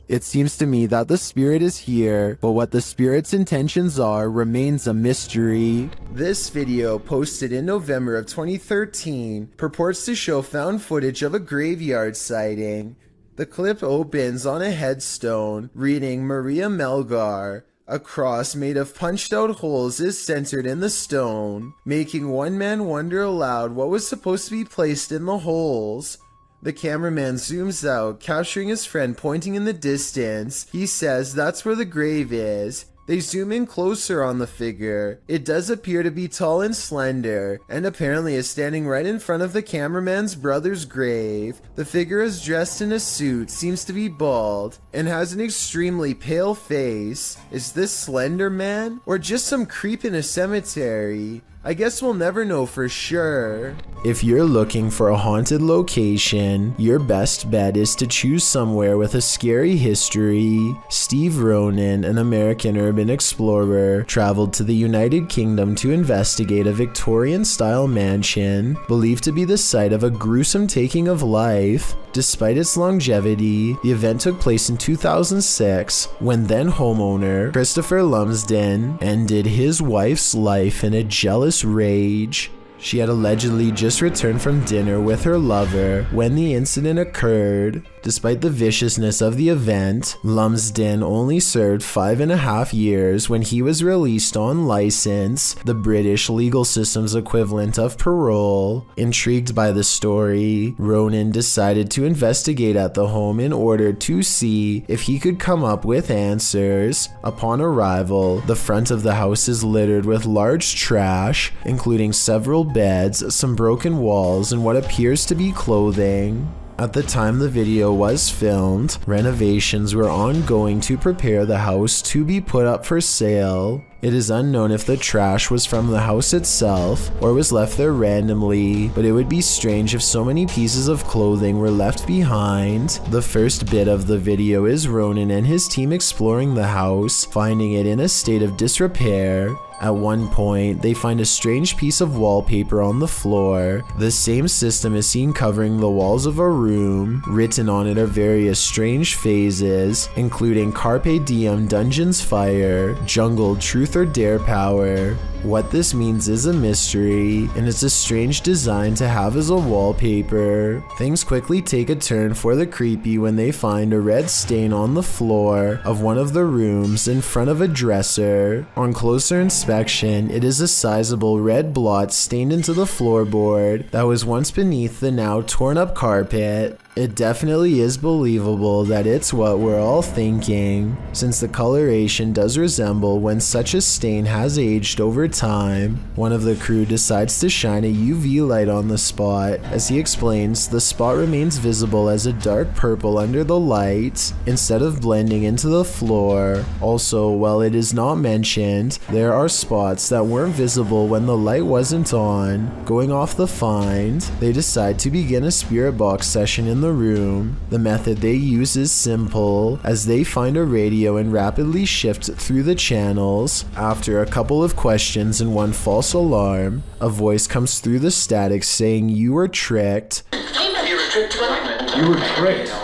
It seems to me that the spirit is here, but what the spirit's intentions are remains a mystery. This video, posted in November of 2013, purports to show found footage of a graveyard sighting. The clip opens on a headstone reading Maria Melgar. A cross made of punched out holes is centered in the stone, making one man wonder aloud what was supposed to be placed in the holes. The cameraman zooms out, capturing his friend pointing in the distance. He says that's where the grave is. They zoom in closer on the figure. It does appear to be tall and slender, and apparently is standing right in front of the cameraman's brother's grave. The figure is dressed in a suit, seems to be bald, and has an extremely pale face. Is this Slender Man? Or just some creep in a cemetery? I guess we'll never know for sure. If you're looking for a haunted location, your best bet is to choose somewhere with a scary history. Steve Ronan, an American urban explorer, traveled to the United Kingdom to investigate a Victorian-style mansion believed to be the site of a gruesome taking of life. Despite its longevity, the event took place in 2006 when then homeowner Christopher Lumsden ended his wife's life in a jealous rage. She had allegedly just returned from dinner with her lover when the incident occurred. Despite the viciousness of the event, Lumsden only served 5.5 years when he was released on license, the British legal system's equivalent of parole. Intrigued by the story, Ronan decided to investigate at the home in order to see if he could come up with answers. Upon arrival, the front of the house is littered with large trash, including several beds, some broken walls, and what appears to be clothing. At the time the video was filmed, renovations were ongoing to prepare the house to be put up for sale. It is unknown if the trash was from the house itself or was left there randomly, but it would be strange if so many pieces of clothing were left behind. The first bit of the video is Ronan and his team exploring the house, finding it in a state of disrepair. At one point, they find a strange piece of wallpaper on the floor. The same system is seen covering the walls of a room. Written on it are various strange phrases, including Carpe Diem Dungeons Fire, Jungle Truth or Dare Power. What this means is a mystery, and it's a strange design to have as a wallpaper. Things quickly take a turn for the creepy when they find a red stain on the floor of one of the rooms in front of a dresser. On closer inspection, it is a sizable red blot stained into the floorboard that was once beneath the now torn up carpet. It definitely is believable that it's what we're all thinking, since the coloration does resemble when such a stain has aged over time. One of the crew decides to shine a UV light on the spot. As he explains, the spot remains visible as a dark purple under the light, instead of blending into the floor. Also, while it is not mentioned, there are spots that weren't visible when the light wasn't on. Going off the find, they decide to begin a spirit box session in the room. The method they use is simple, as they find a radio and rapidly shift through the channels. After a couple of questions and one false alarm, a voice comes through the static saying you were tricked. You were tricked?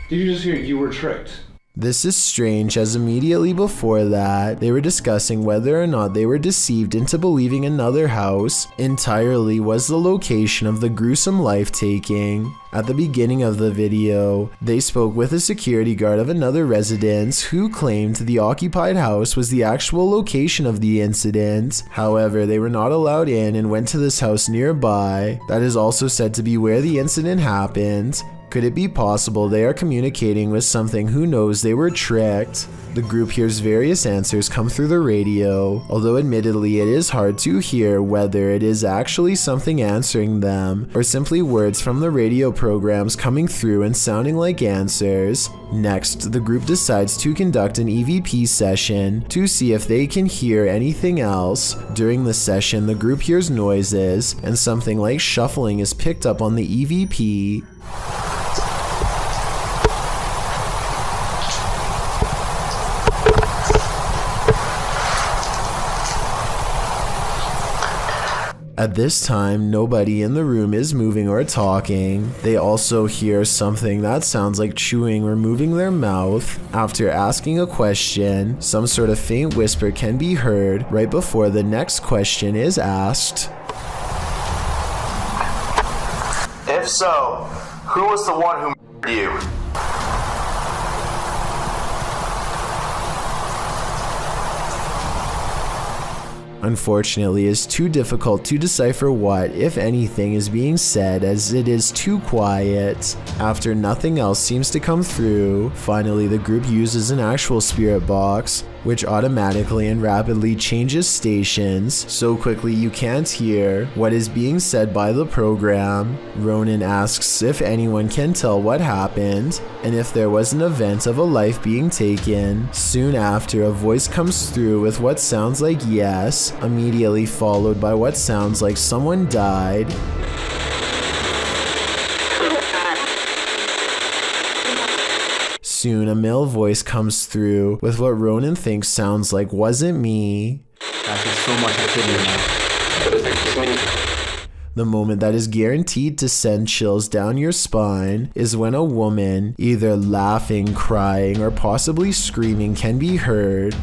Did you just hear you were tricked? This is strange, as immediately before that, they were discussing whether or not they were deceived into believing another house entirely was the location of the gruesome life-taking. At the beginning of the video, they spoke with a security guard of another residence who claimed the occupied house was the actual location of the incident. However, they were not allowed in and went to this house nearby that is also said to be where the incident happened. Could it be possible they are communicating with something who knows they were tricked? The group hears various answers come through the radio, although admittedly it is hard to hear whether it is actually something answering them or simply words from the radio programs coming through and sounding like answers. Next, the group decides to conduct an EVP session to see if they can hear anything else. During the session, the group hears noises and something like shuffling is picked up on the EVP. At this time, nobody in the room is moving or talking. They also hear something that sounds like chewing or moving their mouth. After asking a question, some sort of faint whisper can be heard right before the next question is asked. If so, who was the one who murdered you? Unfortunately, it is too difficult to decipher what, if anything, is being said, as it is too quiet. After nothing else seems to come through, finally the group uses an actual spirit box, which automatically and rapidly changes stations so quickly you can't hear what is being said by the program. Ronan asks if anyone can tell what happened and if there was an event of a life being taken. Soon after, a voice comes through with what sounds like yes, immediately followed by what sounds like someone died. Soon, a male voice comes through with what Ronan thinks sounds like "wasn't me." The moment that is guaranteed to send chills down your spine is when a woman, either laughing, crying, or possibly screaming, can be heard.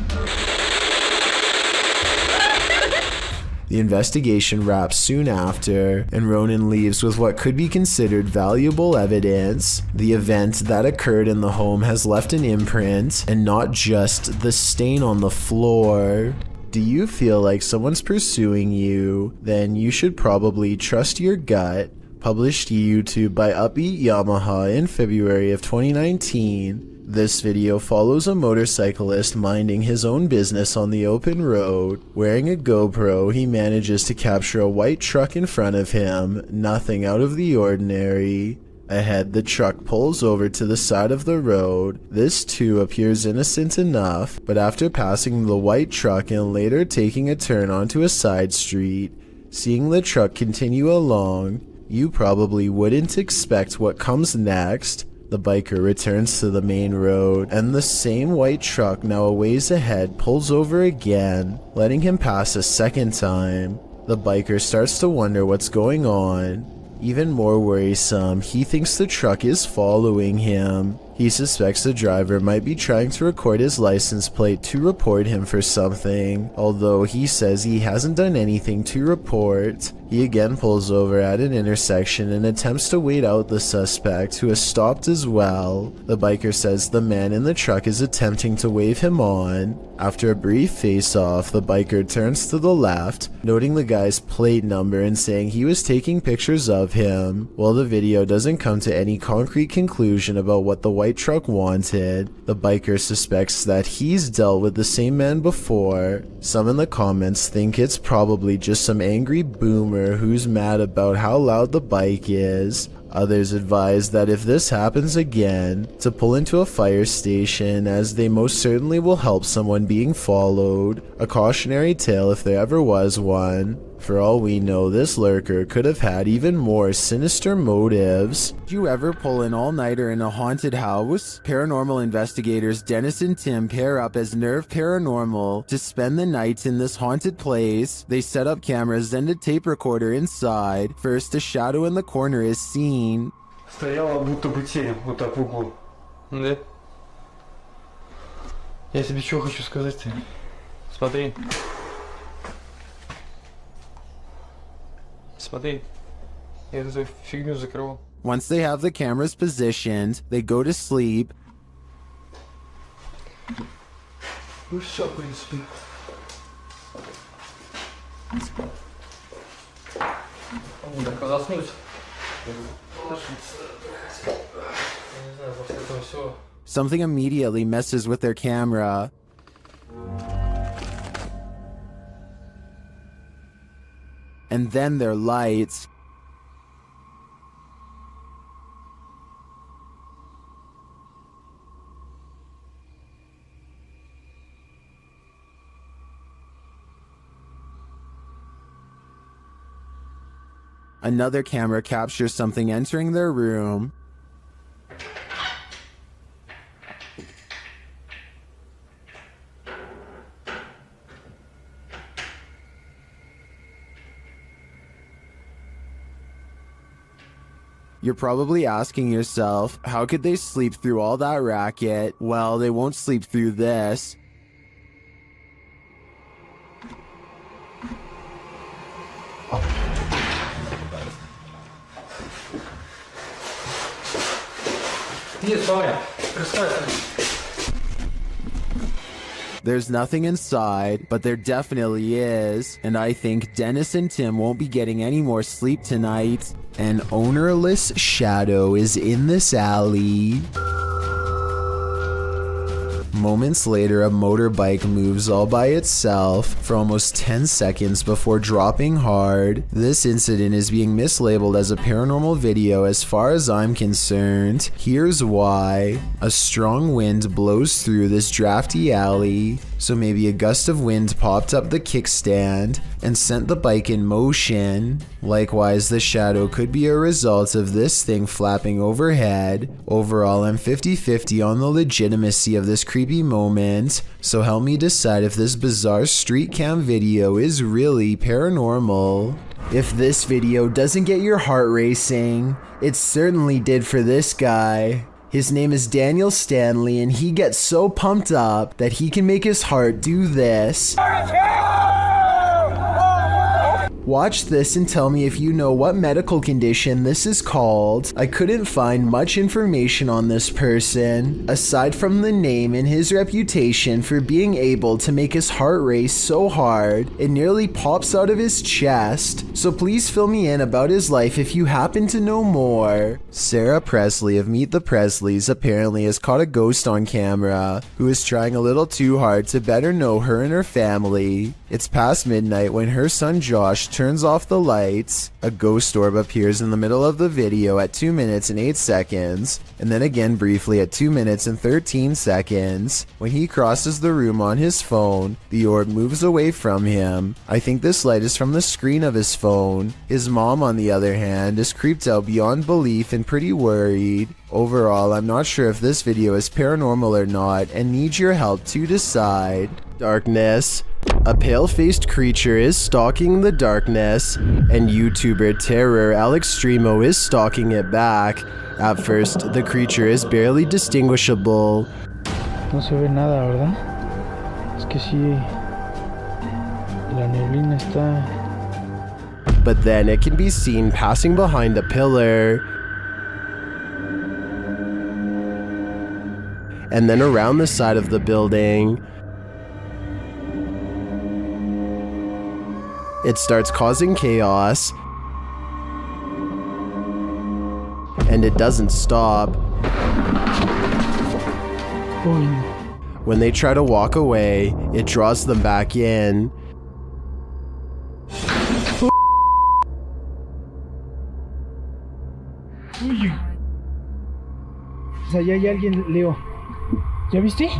The investigation wraps soon after, and Ronan leaves with what could be considered valuable evidence. The event that occurred in the home has left an imprint, and not just the stain on the floor. Do you feel like someone's pursuing you? Then you should probably trust your gut. Published to YouTube by Upbeat Yamaha in February of 2019. This video follows a motorcyclist minding his own business on the open road. Wearing a GoPro, he manages to capture a white truck in front of him, nothing out of the ordinary. Ahead, the truck pulls over to the side of the road. This too appears innocent enough, but after passing the white truck and later taking a turn onto a side street, seeing the truck continue along, you probably wouldn't expect what comes next. The biker returns to the main road, and the same white truck now a ways ahead pulls over again, letting him pass a second time. The biker starts to wonder what's going on. Even more worrisome, he thinks the truck is following him. He suspects the driver might be trying to record his license plate to report him for something, although he says he hasn't done anything to report. He again pulls over at an intersection and attempts to wait out the suspect, who has stopped as well. The biker says the man in the truck is attempting to wave him on. After a brief face-off, the biker turns to the left, noting the guy's plate number and saying he was taking pictures of him. While the video doesn't come to any concrete conclusion about what the white truck wanted, the biker suspects that he's dealt with the same man before. Some in the comments think it's probably just some angry boomer who's mad about how loud the bike is. Others advise that if this happens again, to pull into a fire station, as they most certainly will help someone being followed. A cautionary tale if there ever was one. For all we know, this lurker could have had even more sinister motives. Did you ever pull an all-nighter in a haunted house? Paranormal investigators Dennis and Tim pair up as Nerve Paranormal to spend the night in this haunted place. They set up cameras and a tape recorder inside. First, a shadow in the corner is seen. Стояла будто бы тень, вот так в углу. Да. Я тебе что хочу сказать-то? Смотри. Смотри. Я эту фигню закрывал. Once they have the cameras positioned, they go to sleep. Ну все, в принципе. Так, заснуть. Я не знаю, после этого всего. Something immediately messes with their camera. And then their lights. Another camera captures something entering their room. You're probably asking yourself, how could they sleep through all that racket? Well, they won't sleep through this. There's nothing inside, but there definitely is, and I think Dennis and Tim won't be getting any more sleep tonight. An ownerless shadow is in this alley. Moments later, a motorbike moves all by itself for almost 10 seconds before dropping hard. This incident is being mislabeled as a paranormal video as far as I'm concerned. Here's why. A strong wind blows through this drafty alley, So maybe a gust of wind popped up the kickstand and sent the bike in motion. Likewise, the shadow could be a result of this thing flapping overhead. Overall, I'm 50-50 on the legitimacy of this creepy moment, so help me decide if this bizarre street cam video is really paranormal. If this video doesn't get your heart racing, it certainly did for this guy. His name is Daniel Stanley, and he gets so pumped up that he can make his heart do this. Watch this and tell me if you know what medical condition this is called. I couldn't find much information on this person, aside from the name and his reputation for being able to make his heart race so hard it nearly pops out of his chest. So please fill me in about his life if you happen to know more. Sarah Presley of Meet the Presleys apparently has caught a ghost on camera who is trying a little too hard to better know her and her family. It's past midnight when her son Josh turns off the lights. A ghost orb appears in the middle of the video at 2 minutes and 8 seconds, and then again briefly at 2 minutes and 13 seconds. When he crosses the room on his phone, the orb moves away from him. I think this light is from the screen of his phone. His mom, on the other hand, is creeped out beyond belief and pretty worried. Overall, I'm not sure if this video is paranormal or not and need your help to decide. Darkness. A pale-faced creature is stalking the darkness, and YouTuber Terror Alextremo is stalking it back. At first, the creature is barely distinguishable. No se ve nada, ¿verdad? Es que sí, la neblina está... But then it can be seen passing behind a pillar, and then around the side of the building. It starts causing chaos, and it doesn't stop. When they try to walk away, it draws them back in. Allá hay alguien, Leo. ¿Ya viste?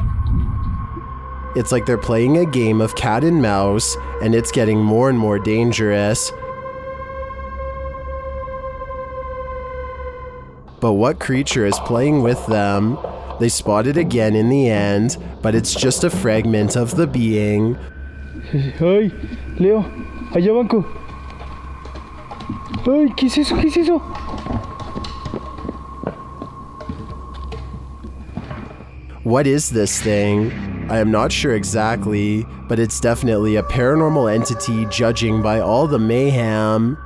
It's like they're playing a game of cat and mouse, and it's getting more and more dangerous. But what creature is playing with them? They spot it again in the end, but it's just a fragment of the being. Ay, Leo, allá banco. Ay, ¿qué es eso? ¿Qué es eso? What is this thing? I am not sure exactly, but it's definitely a paranormal entity judging by all the mayhem.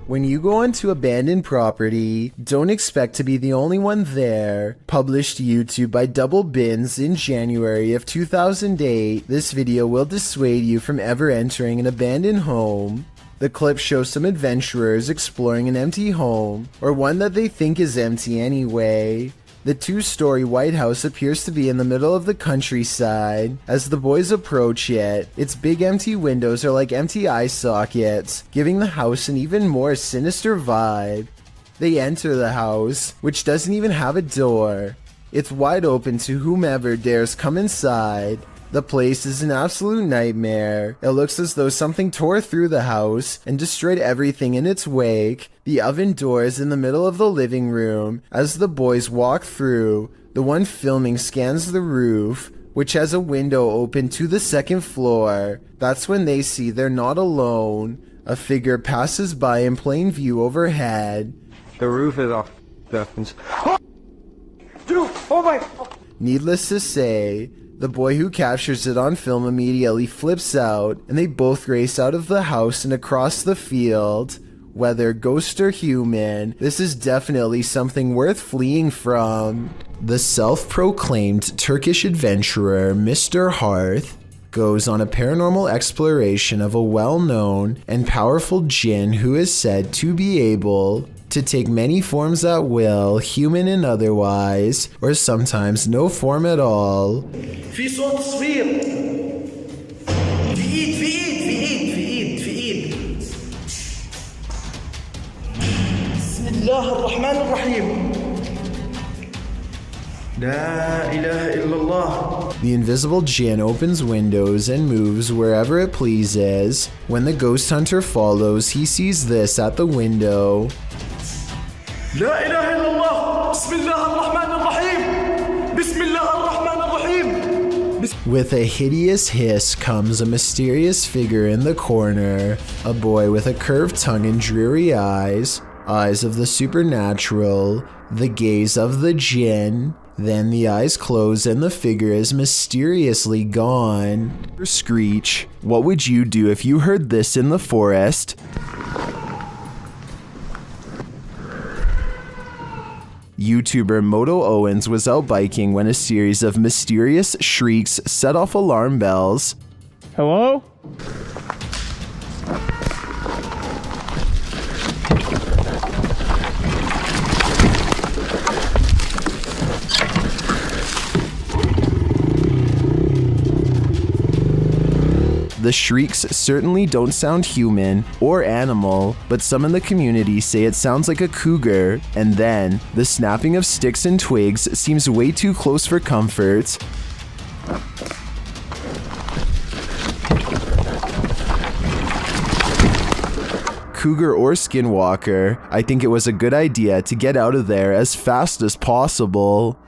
When you go onto abandoned property, don't expect to be the only one there. Published to YouTube by Double Bins in January of 2008, this video will dissuade you from ever entering an abandoned home. The clip shows some adventurers exploring an empty home, or one that they think is empty anyway. The two-story White House appears to be in the middle of the countryside. As the boys approach it, its big empty windows are like empty eye sockets, giving the house an even more sinister vibe. They enter the house, which doesn't even have a door. It's wide open to whomever dares come inside. The place is an absolute nightmare. It looks as though something tore through the house and destroyed everything in its wake. The oven door is in the middle of the living room. As the boys walk through, the one filming scans the roof, which has a window open to the second floor. That's when they see they're not alone. A figure passes by in plain view overhead. The roof is off. Dude, oh my... Needless to say, the boy who captures it on film immediately flips out, and they both race out of the house and across the field. Whether ghost or human, this is definitely something worth fleeing from. The self-proclaimed Turkish adventurer Mr. Hearth goes on a paranormal exploration of a well-known and powerful jinn who is said to be able to take many forms at will, human and otherwise, or sometimes no form at all. في صوت صفير. في ايد. بسم الله الرحمن الرحيم. لا إله إلا الله. The invisible djinn opens windows and moves wherever it pleases. When the ghost hunter follows, he sees this at the window. لا إله إلا الله. بسم الله الرحمن الرحيم. بسم الله الرحمن الرحيم. With a hideous hiss comes a mysterious figure in the corner, a boy with a curved tongue and dreary eyes, eyes of the supernatural, the gaze of the djinn. Then the eyes close and the figure is mysteriously gone. Screech, what would you do if you heard this in the forest? YouTuber Moto Owens was out biking when a series of mysterious shrieks set off alarm bells. Hello? The shrieks certainly don't sound human or animal, but some in the community say it sounds like a cougar, and then the snapping of sticks and twigs seems way too close for comfort. Cougar or skinwalker, I think it was a good idea to get out of there as fast as possible.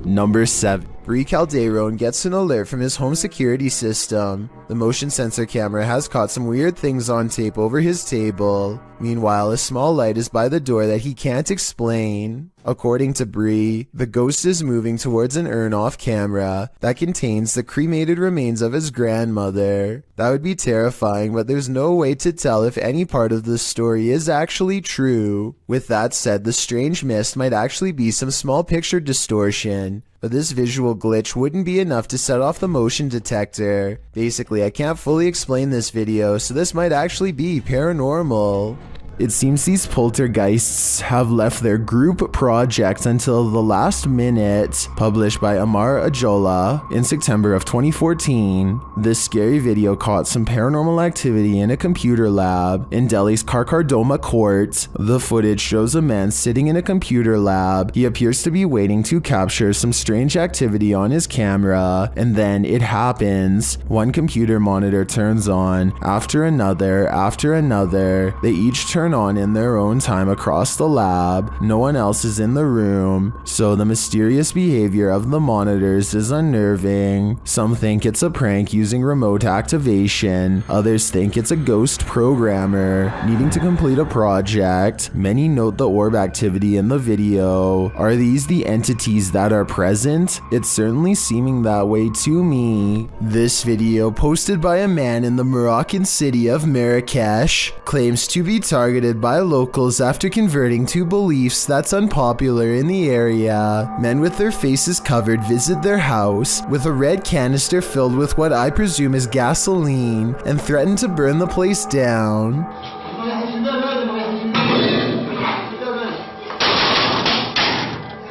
Number 7. Bree Calderon gets an alert from his home security system. The motion sensor camera has caught some weird things on tape over his table. Meanwhile, a small light is by the door that he can't explain. According to Bree, the ghost is moving towards an urn off camera that contains the cremated remains of his grandmother. That would be terrifying, but there's no way to tell if any part of the story is actually true. With that said, the strange mist might actually be some small picture distortion, but this visual glitch wouldn't be enough to set off the motion detector. Basically, I can't fully explain this video, so this might actually be paranormal. It seems these poltergeists have left their group project until the last minute, published by Amar Ajola in September of 2014. This scary video caught some paranormal activity in a computer lab in Delhi's Karkardoma court. The footage shows a man sitting in a computer lab. He appears to be waiting to capture some strange activity on his camera, and then it happens. One computer monitor turns on, after another, they each turn on in their own time across the lab. No one else is in the room, so the mysterious behavior of the monitors is unnerving. Some think it's a prank using remote activation. Others think it's a ghost programmer needing to complete a project. Many note the orb activity in the video. Are these the entities that are present? It's certainly seeming that way to me. This video, posted by a man in the Moroccan city of Marrakesh, claims to be targeted by locals after converting to beliefs that's unpopular in the area. Men with their faces covered visit their house with a red canister filled with what I presume is gasoline and threaten to burn the place down.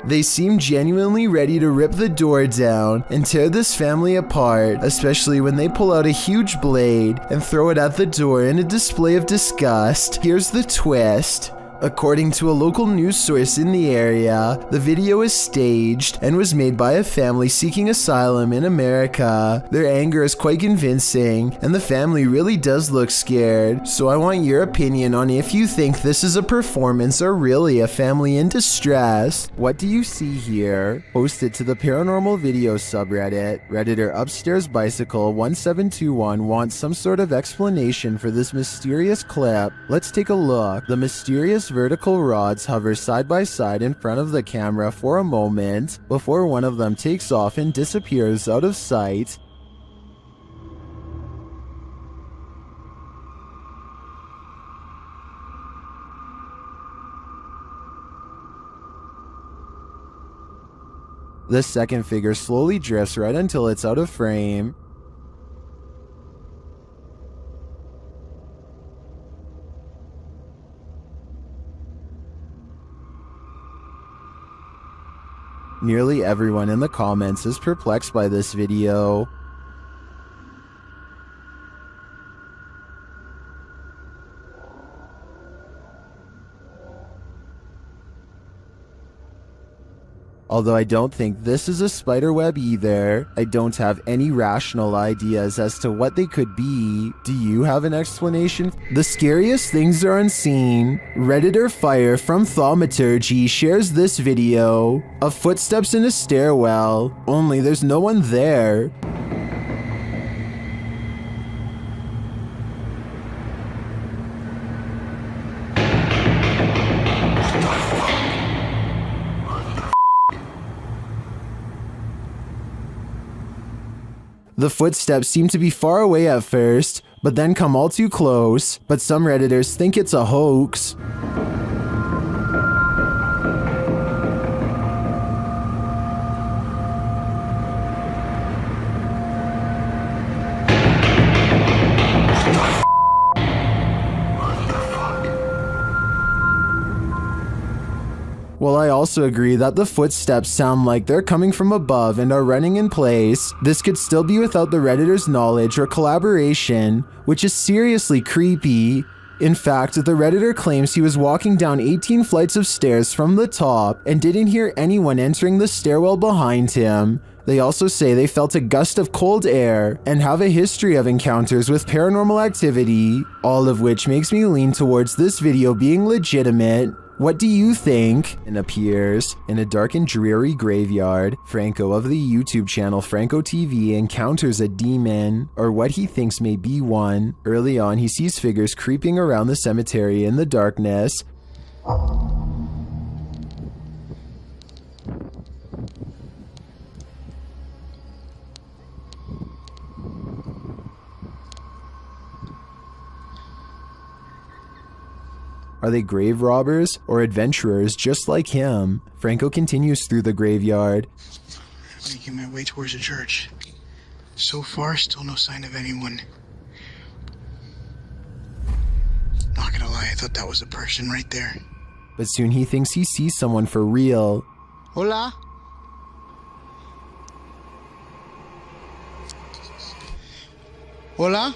They seem genuinely ready to rip the door down and tear this family apart, especially when they pull out a huge blade and throw it at the door in a display of disgust. Here's the twist. According to a local news source in the area, the video is staged and was made by a family seeking asylum in America. Their anger is quite convincing, and the family really does look scared. So I want your opinion on if you think this is a performance or really a family in distress. What do you see here? Posted to the Paranormal Video subreddit, Redditor Upstairs Bicycle 1721 wants some sort of explanation for this mysterious clip. Let's take a look. The mysterious vertical rods hover side by side in front of the camera for a moment before one of them takes off and disappears out of sight. The second figure slowly drifts right until it's out of frame. Nearly everyone in the comments is perplexed by this video. Although I don't think this is a spider web either. I don't have any rational ideas as to what they could be. Do you have an explanation? The scariest things are unseen. Redditor Fire from Thaumaturgy shares this video of footsteps in a stairwell, only there's no one there. The footsteps seem to be far away at first, but then come all too close, but some Redditors think it's a hoax. While I also agree that the footsteps sound like they're coming from above and are running in place, this could still be without the Redditor's knowledge or collaboration, which is seriously creepy. In fact, the Redditor claims he was walking down 18 flights of stairs from the top and didn't hear anyone entering the stairwell behind him. They also say they felt a gust of cold air and have a history of encounters with paranormal activity, all of which makes me lean towards this video being legitimate. What do you think? And appears in a dark and dreary graveyard. Franco of the YouTube channel Franco TV encounters a demon, or what he thinks may be one. Early on, he sees figures creeping around the cemetery in the darkness. Are they grave robbers or adventurers just like him? Franco continues through the graveyard. Making my way towards the church. So far, still no sign of anyone. Not gonna lie, I thought that was a person right there. But soon he thinks he sees someone for real. Hola? Hola?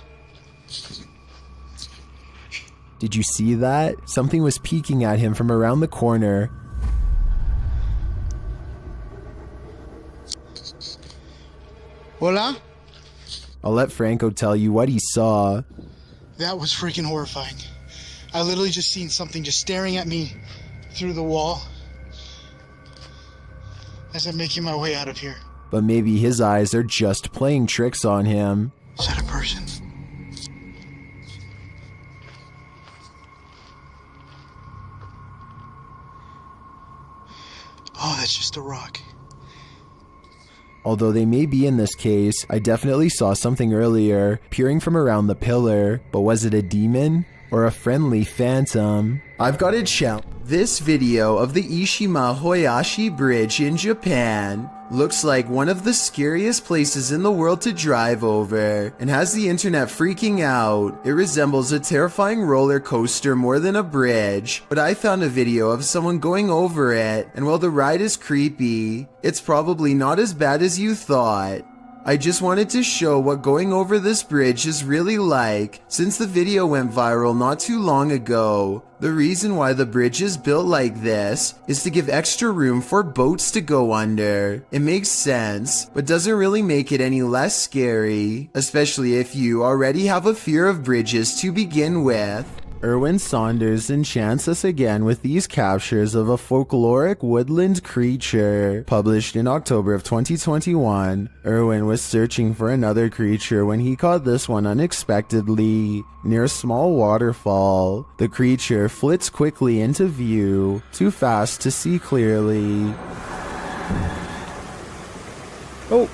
Did you see that? Something was peeking at him from around the corner. Hola? I'll let Franco tell you what he saw. That was freaking horrifying. I literally just seen something just staring at me through the wall as I'm making my way out of here. But maybe his eyes are just playing tricks on him. Is that a person? Oh, that's just a rock. Although they may be in this case, I definitely saw something earlier, peering from around the pillar. But was it a demon or a friendly phantom? I've got a challenge. This video of the Ishima Hoyashi Bridge in Japan looks like one of the scariest places in the world to drive over and has the internet freaking out. It resembles a terrifying roller coaster more than a bridge, but I found a video of someone going over it, and while the ride is creepy, it's probably not as bad as you thought. I just wanted to show what going over this bridge is really like, since the video went viral not too long ago. The reason why the bridge is built like this is to give extra room for boats to go under. It makes sense, but doesn't really make it any less scary, especially if you already have a fear of bridges to begin with. Erwin Saunders enchants us again with these captures of a folkloric woodland creature. Published in October of 2021, Erwin was searching for another creature when he caught this one unexpectedly near a small waterfall. The creature flits quickly into view, too fast to see clearly. Oh!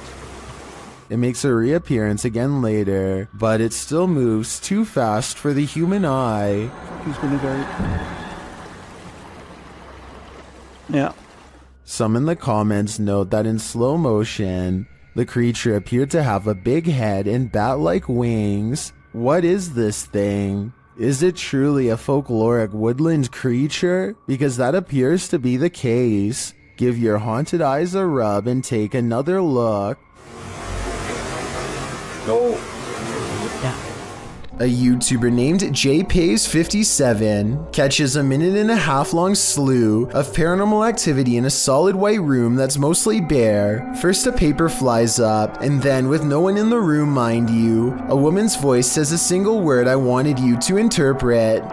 It makes a reappearance again later, but it still moves too fast for the human eye. He's gonna die. Yeah. Some in the comments note that in slow motion, the creature appeared to have a big head and bat-like wings. What is this thing? Is it truly a folkloric woodland creature? Because that appears to be the case. Give your haunted eyes a rub and take another look. No. Yeah. A YouTuber named JPays57 catches a 1.5-minute long slew of paranormal activity in a solid white room that's mostly bare. First a paper flies up, and then, with no one in the room mind you, a woman's voice says a single word I wanted you to interpret.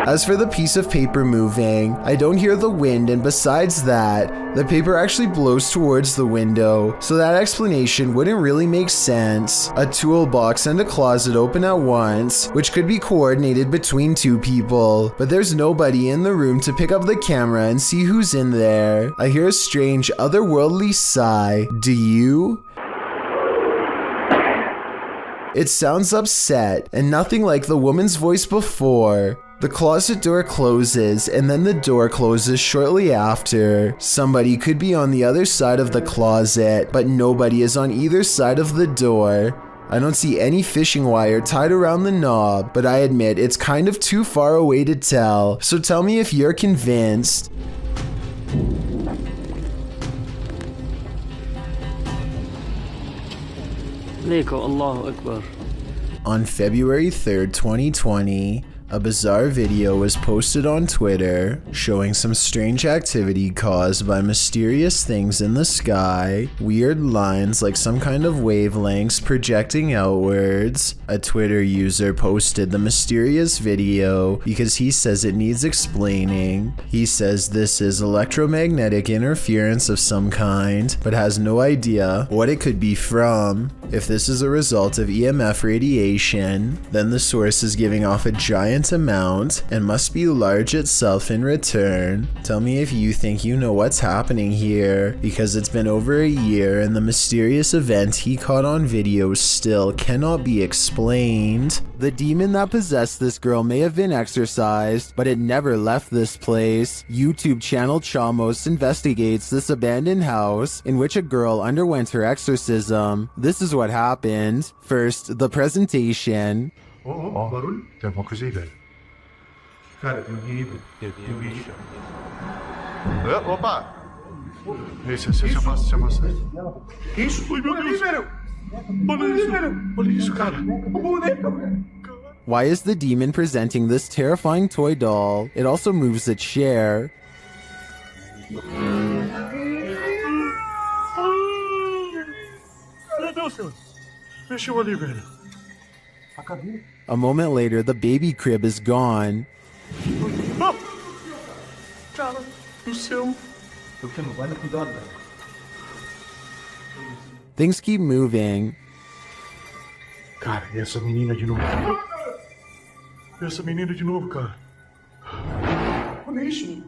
As for the piece of paper moving, I don't hear the wind, and besides that, the paper actually blows towards the window, so that explanation wouldn't really make sense. A toolbox and a closet open at once, which could be coordinated between two people, but there's nobody in the room to pick up the camera and see who's in there. I hear a strange, otherworldly sigh. Do you? It sounds upset, and nothing like the woman's voice before. The closet door closes, and then the door closes shortly after. Somebody could be on the other side of the closet, but nobody is on either side of the door. I don't see any fishing wire tied around the knob, but I admit it's kind of too far away to tell, so tell me if you're convinced. On February 3rd, 2020, a bizarre video was posted on Twitter showing some strange activity caused by mysterious things in the sky, weird lines like some kind of wavelengths projecting outwards. A Twitter user posted the mysterious video because he says it needs explaining. He says this is electromagnetic interference of some kind, but has no idea what it could be from. If this is a result of EMF radiation, then the source is giving off a giant amount and must be large itself in return. Tell me if you think you know what's happening here, because it's been over a year and the mysterious event he caught on video still cannot be explained. The demon that possessed this girl may have been exorcised, but it never left this place. YouTube channel Chamos investigates this abandoned house in which a girl underwent her exorcism. This is what happened. First, the presentation. barulho? Tem alguma coisa aí, velho? Cara, tem alguém aí, velho. Tem bicho. Opa! Se afasta. Que isso? Ai, meu Deus! Olha isso, cara! Why is the demon presenting this terrifying toy doll? It also moves a chair. Meu Deus, senhor! Mexeu ali, velho. A cadeira. A moment later, the baby crib is gone. Cara do céu. Things keep moving. Cara, e essa menina de novo? Cara. Olha isso.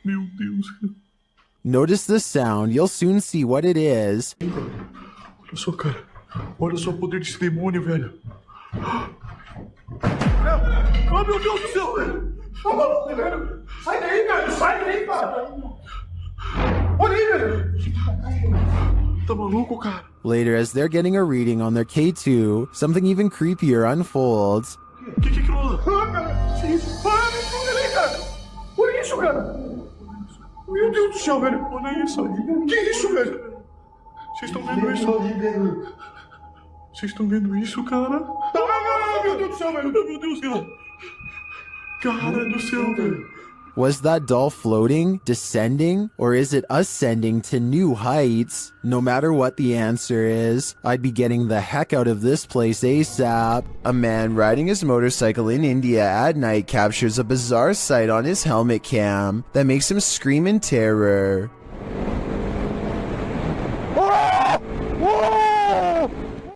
Meu Deus. Notice the sound, you'll soon see what it is. Olha só, cara. Olha só o poder desse demônio, velho. Oh, meu Deus do céu, velho. Velho. Sai daí, cara. Olha aí, velho. Tá maluco, cara? Later, as they're getting a reading on their K2, something even creepier unfolds. Que rola? Cara. Que isso? Cara. Olha isso, cara. Meu Deus do céu, velho. Olha isso. Que isso, velho? Vocês estão vendo isso? Vocês estão vendo isso, cara? Meu Deus do céu, velho. Meu Deus, cara. Cara do céu, velho. Was that doll floating, descending, or is it ascending to new heights? No matter what the answer is, I'd be getting the heck out of this place ASAP. A man riding his motorcycle in India at night captures a bizarre sight on his helmet cam that makes him scream in terror.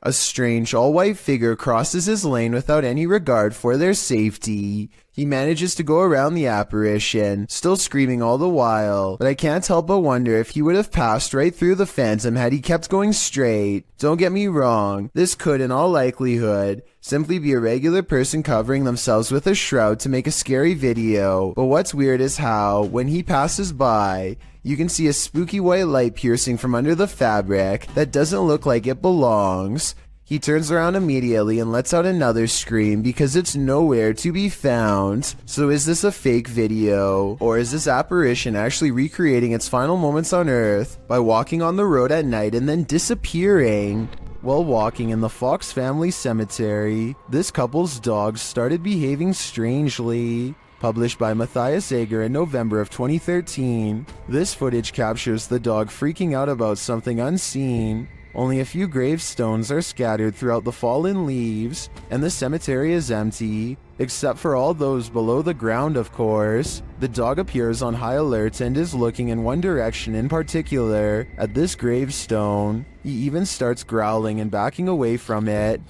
A strange all-white figure crosses his lane without any regard for their safety. He manages to go around the apparition, still screaming all the while, but I can't help but wonder if he would have passed right through the phantom had he kept going straight. Don't get me wrong, this could in all likelihood simply be a regular person covering themselves with a shroud to make a scary video, but what's weird is how, when he passes by, you can see a spooky white light piercing from under the fabric that doesn't look like it belongs. He turns around immediately and lets out another scream because it's nowhere to be found. So is this a fake video? Or is this apparition actually recreating its final moments on Earth by walking on the road at night and then disappearing? While walking in the Fox family cemetery, this couple's dogs started behaving strangely. Published by Matthias Eger in November of 2013, this footage captures the dog freaking out about something unseen. Only a few gravestones are scattered throughout the fallen leaves, and the cemetery is empty, except for all those below the ground, of course. The dog appears on high alert and is looking in one direction in particular, at this gravestone. He even starts growling and backing away from it.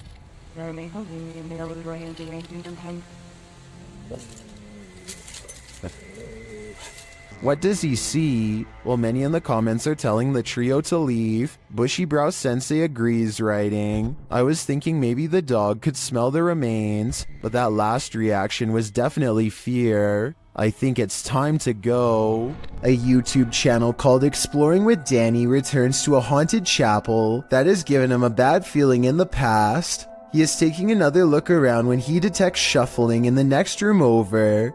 What does he see? Well, many in the comments are telling the trio to leave. Bushy Brow Sensei agrees, writing, I was thinking maybe the dog could smell the remains, but that last reaction was definitely fear. I think it's time to go. A YouTube channel called Exploring with Danny returns to a haunted chapel that has given him a bad feeling in the past. He is taking another look around when he detects shuffling in the next room over.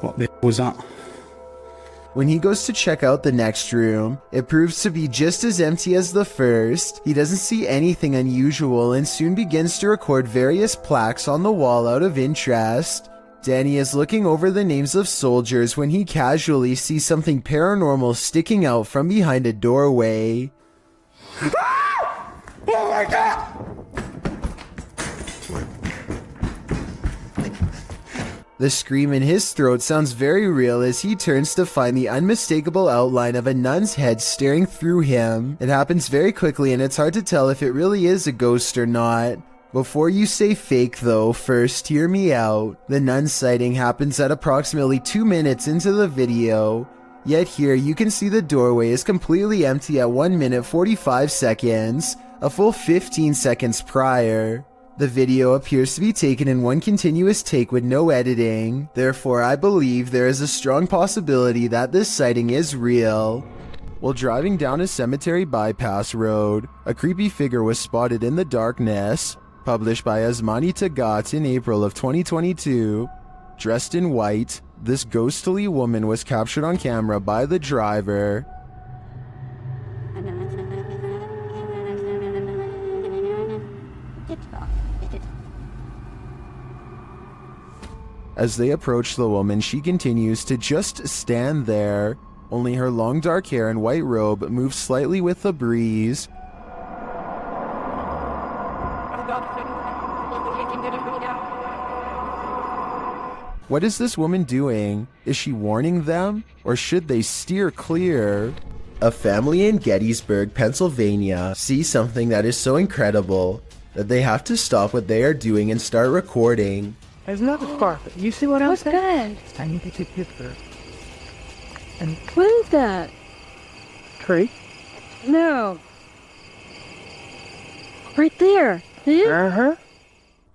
What the was that? When he goes to check out the next room, it proves to be just as empty as the first. He doesn't see anything unusual and soon begins to record various plaques on the wall out of interest. Danny is looking over the names of soldiers when he casually sees something paranormal sticking out from behind a doorway. Oh my God! The scream in his throat sounds very real as he turns to find the unmistakable outline of a nun's head staring through him. It happens very quickly and it's hard to tell if it really is a ghost or not. Before you say fake though, first hear me out. The nun sighting happens at approximately 2 minutes into the video. Yet here you can see the doorway is completely empty at 1 minute 45 seconds, a full 15 seconds prior. The video appears to be taken in one continuous take with no editing, therefore I believe there is a strong possibility that this sighting is real. While driving down a cemetery bypass road, a creepy figure was spotted in the darkness. Published by Asmani Tagat in April of 2022. Dressed in white, this ghostly woman was captured on camera by the driver. As they approach the woman, she continues to just stand there. Only her long dark hair and white robe move slightly with the breeze. What is this woman doing? Is she warning them? Or should they steer clear? A family in Gettysburg, Pennsylvania sees something that is so incredible that they have to stop what they are doing and start recording. There's another spark. You see what I'm saying? Good. I need to take a picture. And What is that? tree. No. Right there. See? Uh-huh.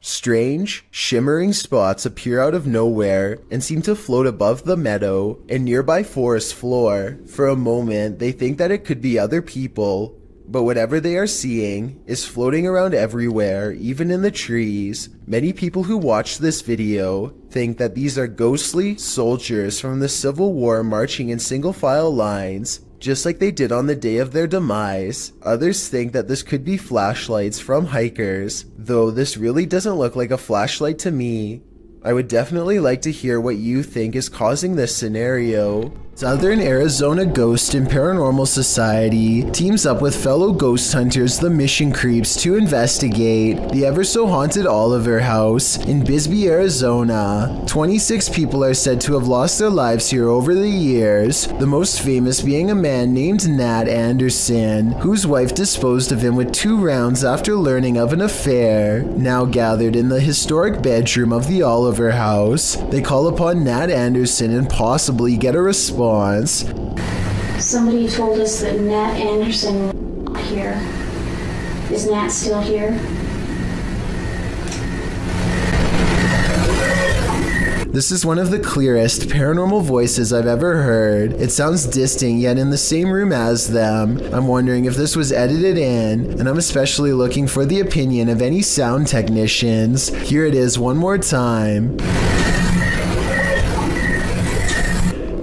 Strange, shimmering spots appear out of nowhere and seem to float above the meadow and nearby forest floor. For a moment, they think that it could be other people, but whatever they are seeing is floating around everywhere, even in the trees. Many people who watch this video think that these are ghostly soldiers from the Civil War marching in single file lines, just like they did on the day of their demise. Others think that this could be flashlights from hikers, though this really doesn't look like a flashlight to me. I would definitely like to hear what you think is causing this scenario. Southern Arizona Ghost and Paranormal Society teams up with fellow ghost hunters, the Mission Creeps, to investigate the ever-so-haunted Oliver House in Bisbee, Arizona. 26 people are said to have lost their lives here over the years, the most famous being a man named Nat Anderson, whose wife disposed of him with 2 rounds after learning of an affair. Now gathered in the historic bedroom of the Oliver House, they call upon Nat Anderson and possibly get a response. Somebody told us that Nat Anderson was here. Is Nat still here? This is one of the clearest paranormal voices I've ever heard. It sounds distant yet in the same room as them. I'm wondering if this was edited in, and I'm especially looking for the opinion of any sound technicians. Here it is one more time.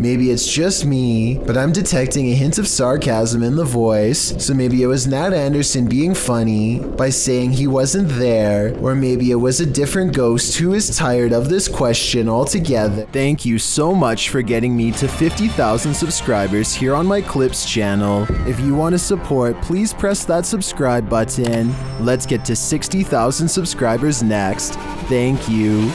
Maybe it's just me, but I'm detecting a hint of sarcasm in the voice, so maybe it was Nat Anderson being funny by saying he wasn't there, or maybe it was a different ghost who is tired of this question altogether. Thank you so much for getting me to 50,000 subscribers here on my Clips channel. If you want to support, please press that subscribe button. Let's get to 60,000 subscribers next. Thank you.